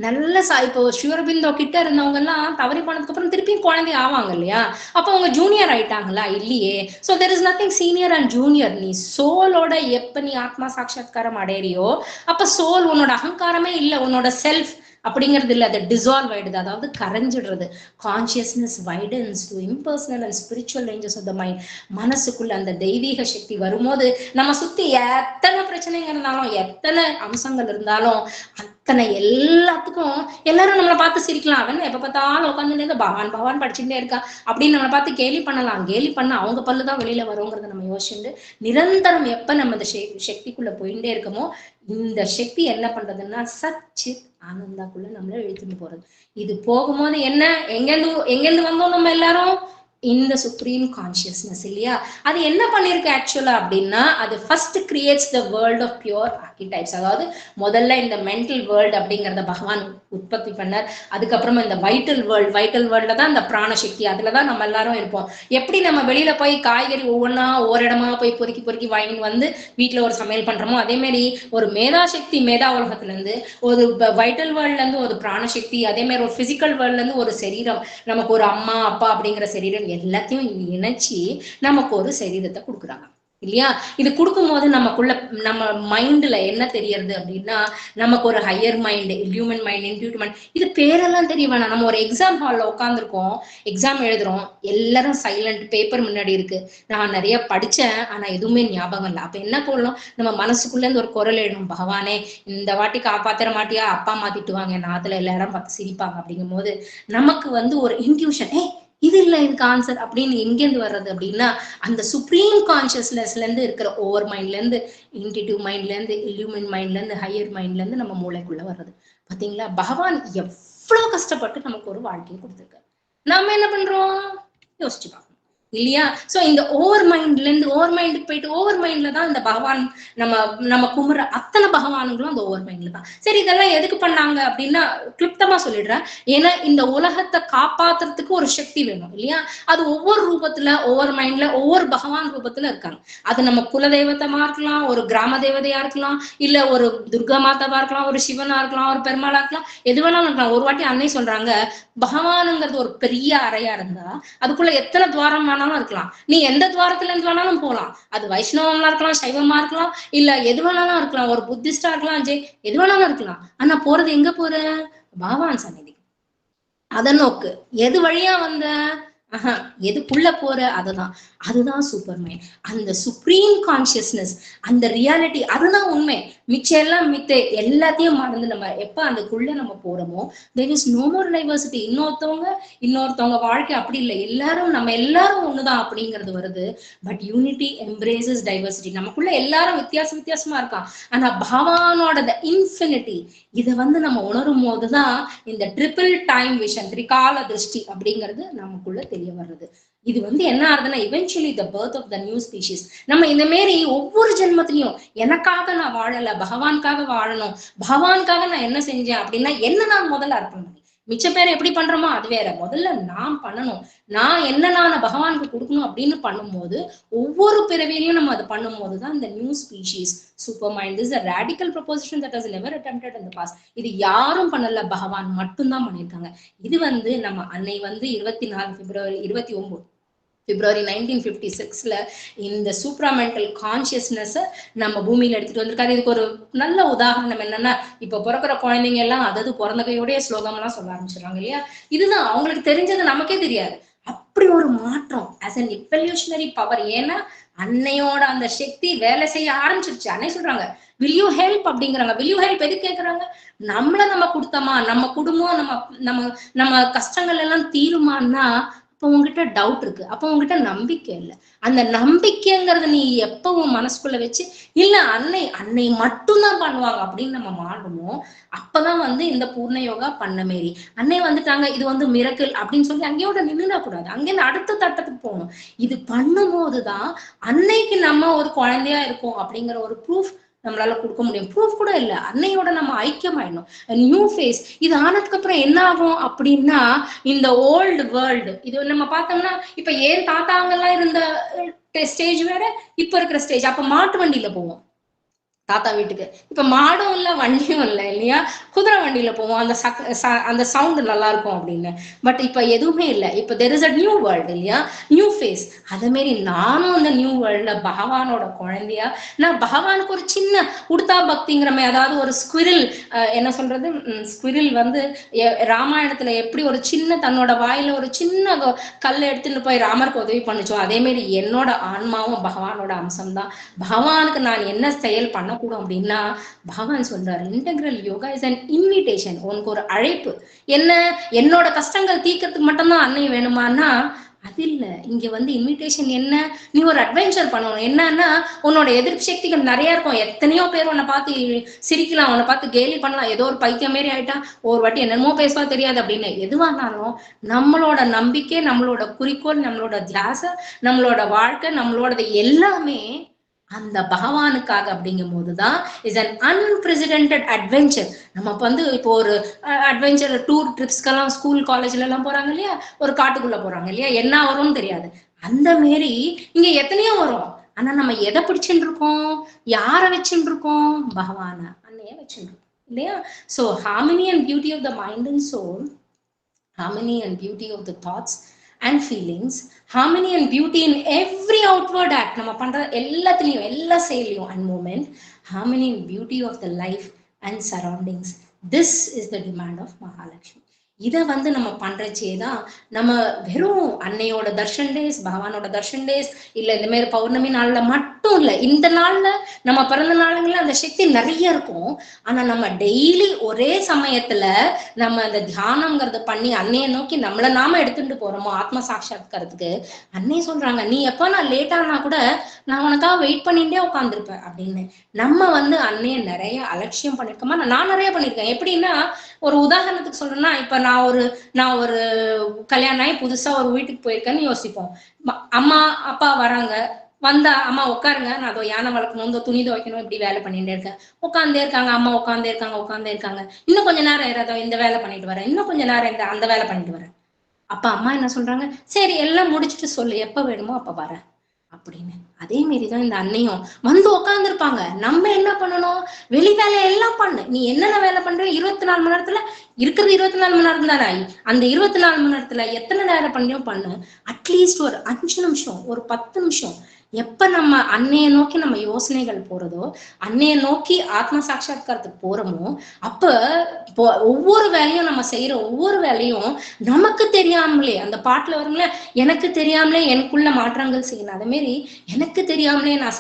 நல்ல இப்போ ஸ்ரீ அரபிந்தோ கிட்ட இருந்தவங்க எல்லாம் தவறி போனதுக்கு அப்புறம் திருப்பியும் குழந்தை ஆவாங்க இல்லையா? அப்போ அவங்க ஜூனியர் ஆயிட்டாங்களா? இல்லையே. So there is nothing senior and junior. நீ சோலோட எப்ப நீ ஆத்மா சாட்சாத்காரம் அடையிறியோ அப்ப சோல், உன்னோட அகங்காரமே இல்லை, உன்னோட செல்ஃப் அப்படிங்கிறது இல்லை, அது டிசால்வ் ஆயிடுது, அதாவது கரைஞ்சிடுறது. Consciousness widens to impersonal and spiritual ranges of the mind. மனசுக்குள்ள அந்த தெய்வீக சக்தி வரும்போது நம்ம சுத்தி எத்தனை பிரச்சனைங்க இருந்தாலும், எத்தனை அம்சங்கள் இருந்தாலும், அத்தனை எல்லாத்துக்கும் எல்லாரும் நம்மளை பார்த்து சிரிக்கலாம். அவன் எப்ப பார்த்தாலும் உட்காந்து பகவான் பகவான் படிச்சுட்டே இருக்கா அப்படின்னு நம்மளை பார்த்து கேலி பண்ணலாம். கேலி பண்ண அவங்க பல்லுதான் வெளியில வருங்கிறத நம்ம யோசிச்சுட்டு நிரந்தரம் எப்ப நம்ம இந்த சக்திக்குள்ள போயிட்டே இருக்கமோ, இந்த சக்தி என்ன பண்றதுன்னா சச்சித் ஆனந்தாக்குள்ள நம்மள இழுத்துட்டு போறது. இது போகும்போது என்ன, எங்கேருந்து வந்தோம் நம்ம எல்லாரும், இந்த சுப்ரீம் கான்சியஸ்னஸ் இல்லையா? அது என்ன பண்ணிருக்கு ஆக்சுவலா அப்படின்னா, அது first creates the world of pure archetypes. அதாவது முதல்ல இந்த மென்டல் வேர்ல்டு அப்படிங்கிறத பகவான் உற்பத்தி பண்ணார். அதுக்கப்புறமா இந்த வைட்டல் வேர்ல்ட்ல தான் இந்த பிராணசக்தி, அதுலதான் நம்ம எல்லாரும் இருப்போம். எப்படி நம்ம வெளியில போய் காய்கறி ஒவ்வொன்னா ஓரிடமா போய் பொறுக்கி வாங்கி வந்து வீட்டுல ஒரு சமையல் பண்றோமோ, அதே மாதிரி ஒரு மேதாசக்தி மேதா உலகத்துல இருந்து, ஒரு வைட்டல் வேர்ல்ட்ல இருந்து ஒரு பிராணசக்தி, அதே மாதிரி ஒரு பிசிக்கல் வேர்ல்ட்ல இருந்து ஒரு சரீரம், நமக்கு ஒரு அம்மா அப்பா அப்படிங்கிற சரீரம் எல்லாத்தையும் இணைச்சி நமக்கு ஒரு சரீரத்தை கொடுக்குறாங்க இல்லையா? இது கொடுக்கும்போது நமக்குள்ள நம்ம மைண்ட்ல என்ன தெரியறது அப்படின்னா, நமக்கு ஒரு higher mind, human mind, intuitive mind, இது பேரெல்லாம் தெரிய வேணாம். நம்ம ஒரு எக்ஸாம் ஹால்ல உட்காந்துருக்கோம், எக்ஸாம் எழுதுறோம், எல்லாரும் சைலண்ட், பேப்பர் முன்னாடி இருக்கு. நான் நிறைய படிச்சேன், ஆனா எதுவுமே ஞாபகம் இல்லை. அப்ப என்ன பண்ணலாம், நம்ம மனசுக்குள்ள இருந்து ஒரு குரல் எழுணும், பகவானே இந்த வாட்டி காப்பாத்திர மாட்டியா, அப்பா அம்மா திட்டுவாங்க, நாத்துல எல்லாரும் பார்த்து சிரிப்பாங்க. அப்படிங்கும் போது நமக்கு ஒரு இன்ட்யூஷன், இது இல்லை இதுக்கு ஆன்சர் அப்படின்னு எங்கேருந்து வர்றது அப்படின்னா, அந்த சுப்ரீம் கான்சியஸ்னஸ்ல இருந்து இருக்கிற ஓவர் மைண்ட்ல இருந்து, இன்டிடிவ் மைண்ட்ல இருந்து, இல்யூமின் மைண்ட்ல இருந்து, ஹையர் மைண்ட்ல இருந்து நம்ம மூளைக்குள்ள வர்றது. பாத்தீங்களா, பகவான் எவ்வளவு கஷ்டப்பட்டு நமக்கு ஒரு வாழ்க்கையை கொடுத்துருக்காரு. நாம என்ன பண்றோம், யோசிச்சு பார்க்கணும் இல்லையா? சோ இந்த ஓவர் மைண்டுக்கு போயிட்டு ஓவர் மைண்ட்ல தான் இந்த பகவான் நம்ம கும்புற அத்தனை பகவானுங்களும் அந்த ஓவர் மைண்ட்ல தான். சரி, இதெல்லாம் எதுக்கு பண்ணாங்க அப்படின்னா கிளிப்தமா சொல்லிடுறேன். ஏன்னா இந்த உலகத்தை காப்பாத்துறதுக்கு ஒரு சக்தி வேணும் இல்லையா? அது ஒவ்வொரு ரூபத்துல, ஒவ்வொரு மைண்ட்ல, ஒவ்வொரு பகவான் ரூபத்துல இருக்காங்க. அது நம்ம குல தெய்வத்தமா இருக்கலாம், ஒரு கிராம தேவதையா இருக்கலாம், இல்ல ஒரு துர்கா மாதாவா இருக்கலாம், ஒரு சிவனா இருக்கலாம், ஒரு பெருமாளா இருக்கலாம், எது வேணாலும் இருக்கலாம். ஒரு வாட்டி அன்னை சொல்றாங்க, பகவானுங்கிறது ஒரு பெரிய அறையா இருந்தா அதுக்குள்ள எத்தனை துவாரம் வேணாலும் இருக்கலாம், நீ எந்த துவாரத்துல இருந்து வேணாலும் போகலாம். அது வைஷ்ணவமா இருக்கலாம், சைவமா இருக்கலாம், இல்ல எது வேணாலும் இருக்கலாம், ஒரு புத்திஸ்டா இருக்கலாம், எது வேணாலும் இருக்கலாம். ஆனா போறது எங்க போற, பகவான் சந்நிதி. அத நோக்கு. எது வழியா வந்த, எதுக்குள்ள போற, அதுதான் சூப்பர் மைண்ட். அந்த சுப்ரீம் கான்சியஸ்னஸ், அந்த ரியாலிட்டி, அதுதான் உண்மை. மிச்சம் எல்லாம் மித்தே, எல்லாத்தையும் மறந்து நம்ம எப்ப அதுக்குள்ள நம்ம போறோமோ, there is no more diversity. இன்னொருத்தவங்க வாழ்க்கை அப்படி இல்லை, நம்ம எல்லாரும் ஒண்ணுதான் அப்படிங்கிறது வருது. But unity embraces diversity. நமக்குள்ள எல்லாரும் வித்தியாசமா இருக்கான், ஆனா பகவானோட இன்ஃபினிட்டி இதை நம்ம உணரும் போதுதான் இந்த ட்ரிபிள் டைம் விஷன், திரிகால திருஷ்டி அப்படிங்கிறது நமக்குள்ள தெரிய வர்றது. இது என்ன ஆகுதுன்னா, eventually the birth of the new species. நம்ம இந்த மாதிரி ஒவ்வொரு ஜென்மத்திலையும் எனக்காக நான் வாழல, பகவானுக்காக வாழணும், பகவானுக்காக நான் என்ன செஞ்சேன் அப்படின்னா, என்ன நான் முதல்ல அர்ப்பணம் பண்ணி, மிச்ச பேர் எப்படி பண்றோமோ அது வேற, முதல்ல நான் பண்ணணும், நான் என்ன நான் பகவானுக்கு கொடுக்கணும் அப்படின்னு பண்ணும்போது, ஒவ்வொரு பிறவிலையும் நம்ம அதை பண்ணும் போதுதான் இந்த new species super mind is a radical proposition that has never attempted in the past. இது யாரும் பண்ணல, பகவான் மட்டும்தான் பண்ணியிருக்காங்க. இது நம்ம அன்னை 24 பிப்ரவரி 1956ல இந்த சூப்ராமெண்டல் கான்சியஸ்னஸ் நம்ம பூமியில எடுத்துட்டு வந்திருக்காரு. இதுக்கு ஒரு நல்ல உதாரணம் என்னன்னா, இப்ப பிறக்கிற குழந்தைங்க எல்லாம் அதாவது பிறந்த கையோடைய ஸ்லோகம் எல்லாம் சொல்ல ஆரம்பிச்சிடுறாங்க இல்லையா? இதுதான் அவங்களுக்கு தெரிஞ்சது, நமக்கே தெரியாது. அப்படி ஒரு மாற்றம் as an evolutionary power. ஏன்னா அன்னையோட அந்த சக்தி வேலை செய்ய ஆரம்பிச்சிருச்சு. அன்னை சொல்றாங்க, will you help அப்படிங்கிறாங்க. will you help எது கேக்குறாங்க, நம்ம கொடுத்தோமா, நம்ம குடும்பம், நம்ம கஷ்டங்கள் எல்லாம் தீருமான்னா அப்ப உங்ககிட்ட டவுட் இருக்கு, அப்ப உங்ககிட்ட நம்பிக்கை இல்லை. அந்த நம்பிக்கைங்கிறத நீ எப்பவும் மனசுக்குள்ள வச்சு, இல்ல அன்னை மட்டும்தான் பண்ணுவாங்க அப்படின்னு நம்ம மாறுமோ, அப்பதான் இந்த பூர்ண யோகா பண்ண மாரி. அன்னை வந்துட்டாங்க, இது மிரக்கிள் அப்படின்னு சொல்லி அங்கேயோட நின்றுட கூடாது, அங்கேருந்து அடுத்த தட்டத்துக்கு போகணும். இது பண்ணும் போதுதான் அன்னைக்கு நம்ம ஒரு குழந்தையா இருக்கோம் அப்படிங்கிற ஒரு ப்ரூஃப் நம்மளால கொடுக்க முடியும். ப்ரூஃப் கூட இல்ல, அன்னையோட நம்ம ஐக்கியமாயிடணும், நியூ ஃபேஸ். இது ஆனதுக்கு அப்புறம் என்ன ஆகும் அப்படின்னா, இந்த ஓல்டு வேர்ல்டு இது நம்ம பார்த்தோம்னா, இப்ப ஏன் தாத்தாங்கெல்லாம் இருந்த ஸ்டேஜ் வேற, இப்ப இருக்கிற ஸ்டேஜ். அப்ப மாட்டு வண்டியில போவோம் தாத்தா வீட்டுக்கு, இப்ப மாடும் இல்ல வண்டியும் இல்லை இல்லையா, குதிரை வண்டியில போவோம், அந்த சவுண்ட் நல்லா இருக்கும் அப்படின்னு. பட் இப்ப எதுவுமே இல்லை. இப்ப there is a new world இல்லையா, நியூ ஃபேஸ். அதே மாரி நானும் அந்த நியூ வேர்ல்ட்ல பகவானோட குழந்தையா நான் பகவானுக்கு ஒரு சின்ன உடுத்தா பக்திங்கிற மாதிரி, அதாவது ஒரு ஸ்குரில் என்ன சொல்றது, ஸ்குரில் வந்து ராமாயணத்துல எப்படி ஒரு சின்ன தன்னோட வாயில ஒரு சின்ன கல்லை எடுத்துட்டு போய் ராமருக்கு உதவி பண்ணுச்சோ, அதே மாதிரி என்னோட ஆன்மாவும் பகவானோட அம்சம் தான். பகவானுக்கு நான் என்ன செயல் பண்ணக்கூடும் அப்படின்னா, பகவான் சொல்றாரு integral yoga is an invitation. உனக்கு ஒரு அழைப்பு. என்ன, என்னோட கஷ்டங்கள் தீர்க்கறதுக்கு மட்டும்தான் அன்னை வேணுமானா அது இல்ல. இங்க வந்து இன்விடேஷன் என்ன, நீ ஒரு அட்வென்ச்சர் பண்ணணும். என்னன்னா உன்னோட எதிர்ப்பு சக்திகள் நிறைய இருக்கும். எத்தனையோ பேர் உன்னை பார்த்து சிரிக்கலாம், உன்னை பார்த்து கேலி பண்ணலாம், ஏதோ ஒரு பைத்தியம் மாரி ஆயிட்டா ஒரு வாட்டி என்னமோ பேசுவா தெரியாது அப்படின்னு. எதுவானாலும் நம்மளோட நம்பிக்கை, நம்மளோட குறிக்கோள், நம்மளோட தியாச, நம்மளோட வாழ்க்கை, நம்மளோட எல்லாமே அந்த பகவானுக்காக அப்படிங்கும் போதுதான் இஸ் அன் அன்பிரசிடென்டட் அட்வென்ச்சர். நம்ம வந்து இப்போ ஒரு அட்வென்ச்சர் டூர் ட்ரிப்ஸ்க்கெல்லாம் ஸ்கூல் காலேஜ்ல எல்லாம் போறாங்க இல்லையா, ஒரு காட்டுக்குள்ள போறாங்க இல்லையா, என்ன வரும்னு தெரியாது. அந்த மாரி இங்க எத்தனையோ வரும். ஆனா நம்ம எதை பிடிச்சுட்டு இருக்கோம், யார வச்சுட்டு இருக்கோம், பகவான அன்னைய வச்சுட்டு இருக்கோம் இல்லையா. So harmony and beauty of the mind and soul, harmony and beauty of the thoughts and feelings, harmony and beauty in every outward act, நம்ம பண்ற எல்லாத்துலயும் எல்லா செயலையும் and movement, harmony and beauty of the life and surroundings. This is the demand of Mahalakshmi. இதை வந்து நம்ம பண்றச்சேதான் நம்ம வெறும் அன்னையோட தர்ஷன் டேஸ், பகவானோட தர்ஷன் டேஸ் இல்ல இந்த மாதிரி பௌர்ணமி நாள்ல மட்டும் இல்ல, இந்த நாள்ல நம்ம பிறந்த நாளுங்கள அந்த சக்தி நிறைய இருக்கும். ஆனா நம்ம டெய்லி ஒரே சமயத்துல நம்ம அந்த தியானம்ங்கிறத பண்ணி அன்னைய நோக்கி நம்மள நாம எடுத்துட்டு போறோமோ ஆத்ம சாட்சாத்காரத்துக்கு, அன்னை சொல்றாங்க நீ எப்ப நான் லேட் ஆனா கூட நான் உனக்காக வெயிட் பண்ணிட்டே உட்காந்துருப்பேன் அப்படின்னு. நம்ம வந்து அன்னைய நிறைய அலட்சியம் பண்ணிருக்கோமா, நான் நிறைய பண்ணிருக்கேன். எப்படின்னா ஒரு உதாரணத்துக்கு சொல்றேன்னா, இப்ப நான் ஒரு கல்யாணம் ஆகி புதுசா ஒரு வீட்டுக்கு போயிருக்கேன்னு யோசிப்போம். அம்மா அப்பா வராங்க, வந்தா அம்மா உட்காருங்க, நான் அதோ யானை வளர்க்கணும், இந்த துணி துவைக்கணும், இப்படி வேலை பண்ணிட்டே இருக்கேன். உட்காந்தே இருக்காங்க, அம்மா உட்காந்தே இருக்காங்க. இன்னும் கொஞ்ச நேரம் ஏறாதோ, இந்த வேலை பண்ணிட்டு வரேன், இன்னும் கொஞ்ச நேரம் அந்த வேலை பண்ணிட்டு வரேன். அப்ப அம்மா என்ன சொல்றாங்க, சரி எல்லாம் முடிச்சுட்டு சொல்லு, எப்ப வேணுமோ அப்ப வரேன் அப்படின்னு. அதே மாரிதான் இந்த அன்னையும் வந்து உட்காந்துருப்பாங்க. நம்ம என்ன பண்ணணும், வெளி வேலையை எல்லாம் பண்ணு. நீ என்னென்ன வேலை பண்ற 24 மணி நேரத்துல இருக்கிறது 24 மணி நேரம் தானே. அந்த 24 மணி நேரத்துல எத்தனை நேரம் பண்ணியோ பண்ணு. அட்லீஸ்ட் ஒரு 5 நிமிஷம், ஒரு 10 நிமிஷம் எப்ப நம்ம அன்னைய நோக்கி நம்ம யோசனைகள் போறதோ, அன்னைய நோக்கி ஆத்ம சாட்சாத்காரத்துக்கு போறோமோ, அப்ப ஒவ்வொரு வேலையும் நம்ம செய்யற ஒவ்வொரு வேலையும் நமக்கு தெரியாமலே, அந்த பாட்டுல வரும்ல, எனக்கு தெரியாமலே எனக்குள்ள மாற்றங்கள் செய்யணும். அதே மாதிரி எனக்கு தெரியாமலே நான்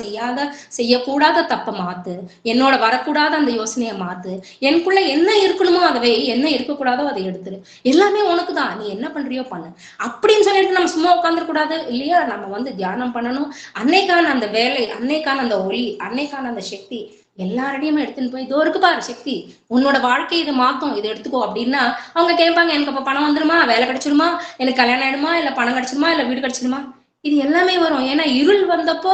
செய்யக்கூடாத தப்ப மாத்து, என்னோட வரக்கூடாத அந்த யோசனையை மாத்து, எனக்குள்ள என்ன இருக்கணுமோ அதை, என்ன இருக்கக்கூடாதோ அதை எடுத்துரு, எல்லாமே உனக்குதான், நீ என்ன பண்றியோ பண்ணு அப்படின்னு சொல்லிட்டு நம்ம சும்மா உட்காந்துட கூடாது இல்லையா. நம்ம வந்து தியானம் பண்ணணும். அன்னைக்கான அந்த வேலை, அன்னைக்கான அந்த ஒளி, அன்னைக்கான அந்த சக்தி எல்லாரடையுமே எடுத்துன்னு போய் இதோ இருக்கு பாரு சக்தி, உன்னோட வாழ்க்கை இதை மாத்தும், இதை எடுத்துக்கோ அப்படின்னா அவங்க கேட்பாங்க, எனக்கு அப்ப பணம் வந்துருமா, வேலை கிடைச்சிருமா, எனக்கு கல்யாணம் ஆயிடுமா, இல்ல பணம் கிடைச்சிருமா, இல்ல வீடு கிடைச்சிருமா, இது எல்லாமே வரும். ஏன்னா இருள் வந்தப்போ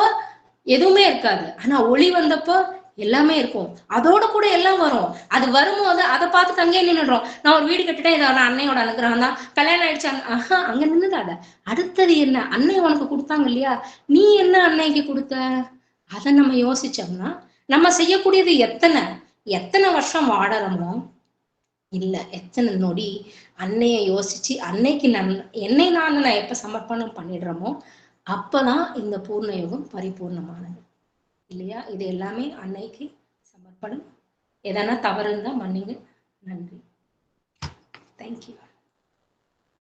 எதுவுமே இருக்காது, ஆனா ஒளி வந்தப்போ எல்லாமே இருக்கும். அதோட கூட எல்லாம் வரும். அது வரும்போது அதை பார்த்துட்டு அங்கேயே நின்றுடும். நான் ஒரு வீடு கட்டிட்டேன், இதை நான் அன்னையோட அனுகிரகம் தான், கல்யாணம் ஆயிடுச்சு, ஆஹா அங்க நின்னுடாத. அடுத்தது என்ன, அன்னை உனக்கு கொடுத்தாங்க இல்லையா, நீ என்ன அன்னைக்கு கொடுத்த, அதை நம்ம யோசிச்சோம்னா நம்ம செய்யக்கூடியது எத்தனை வருஷம் வாழறோமோ, இல்ல எத்தனை நொடி அன்னைய யோசிச்சு அன்னைக்கு என்னை நான் எப்ப சமர்ப்பணம் பண்ணிடுறோமோ அப்பதான் இந்த பூர்ண யோகம் பரிபூர்ணமானது இல்லையா. இது எல்லாமே அன்னைக்கு சமர்ப்பணம். எதனா தவறு இருந்தா மன்னிங்க. நன்றி. தேங்க்யூ.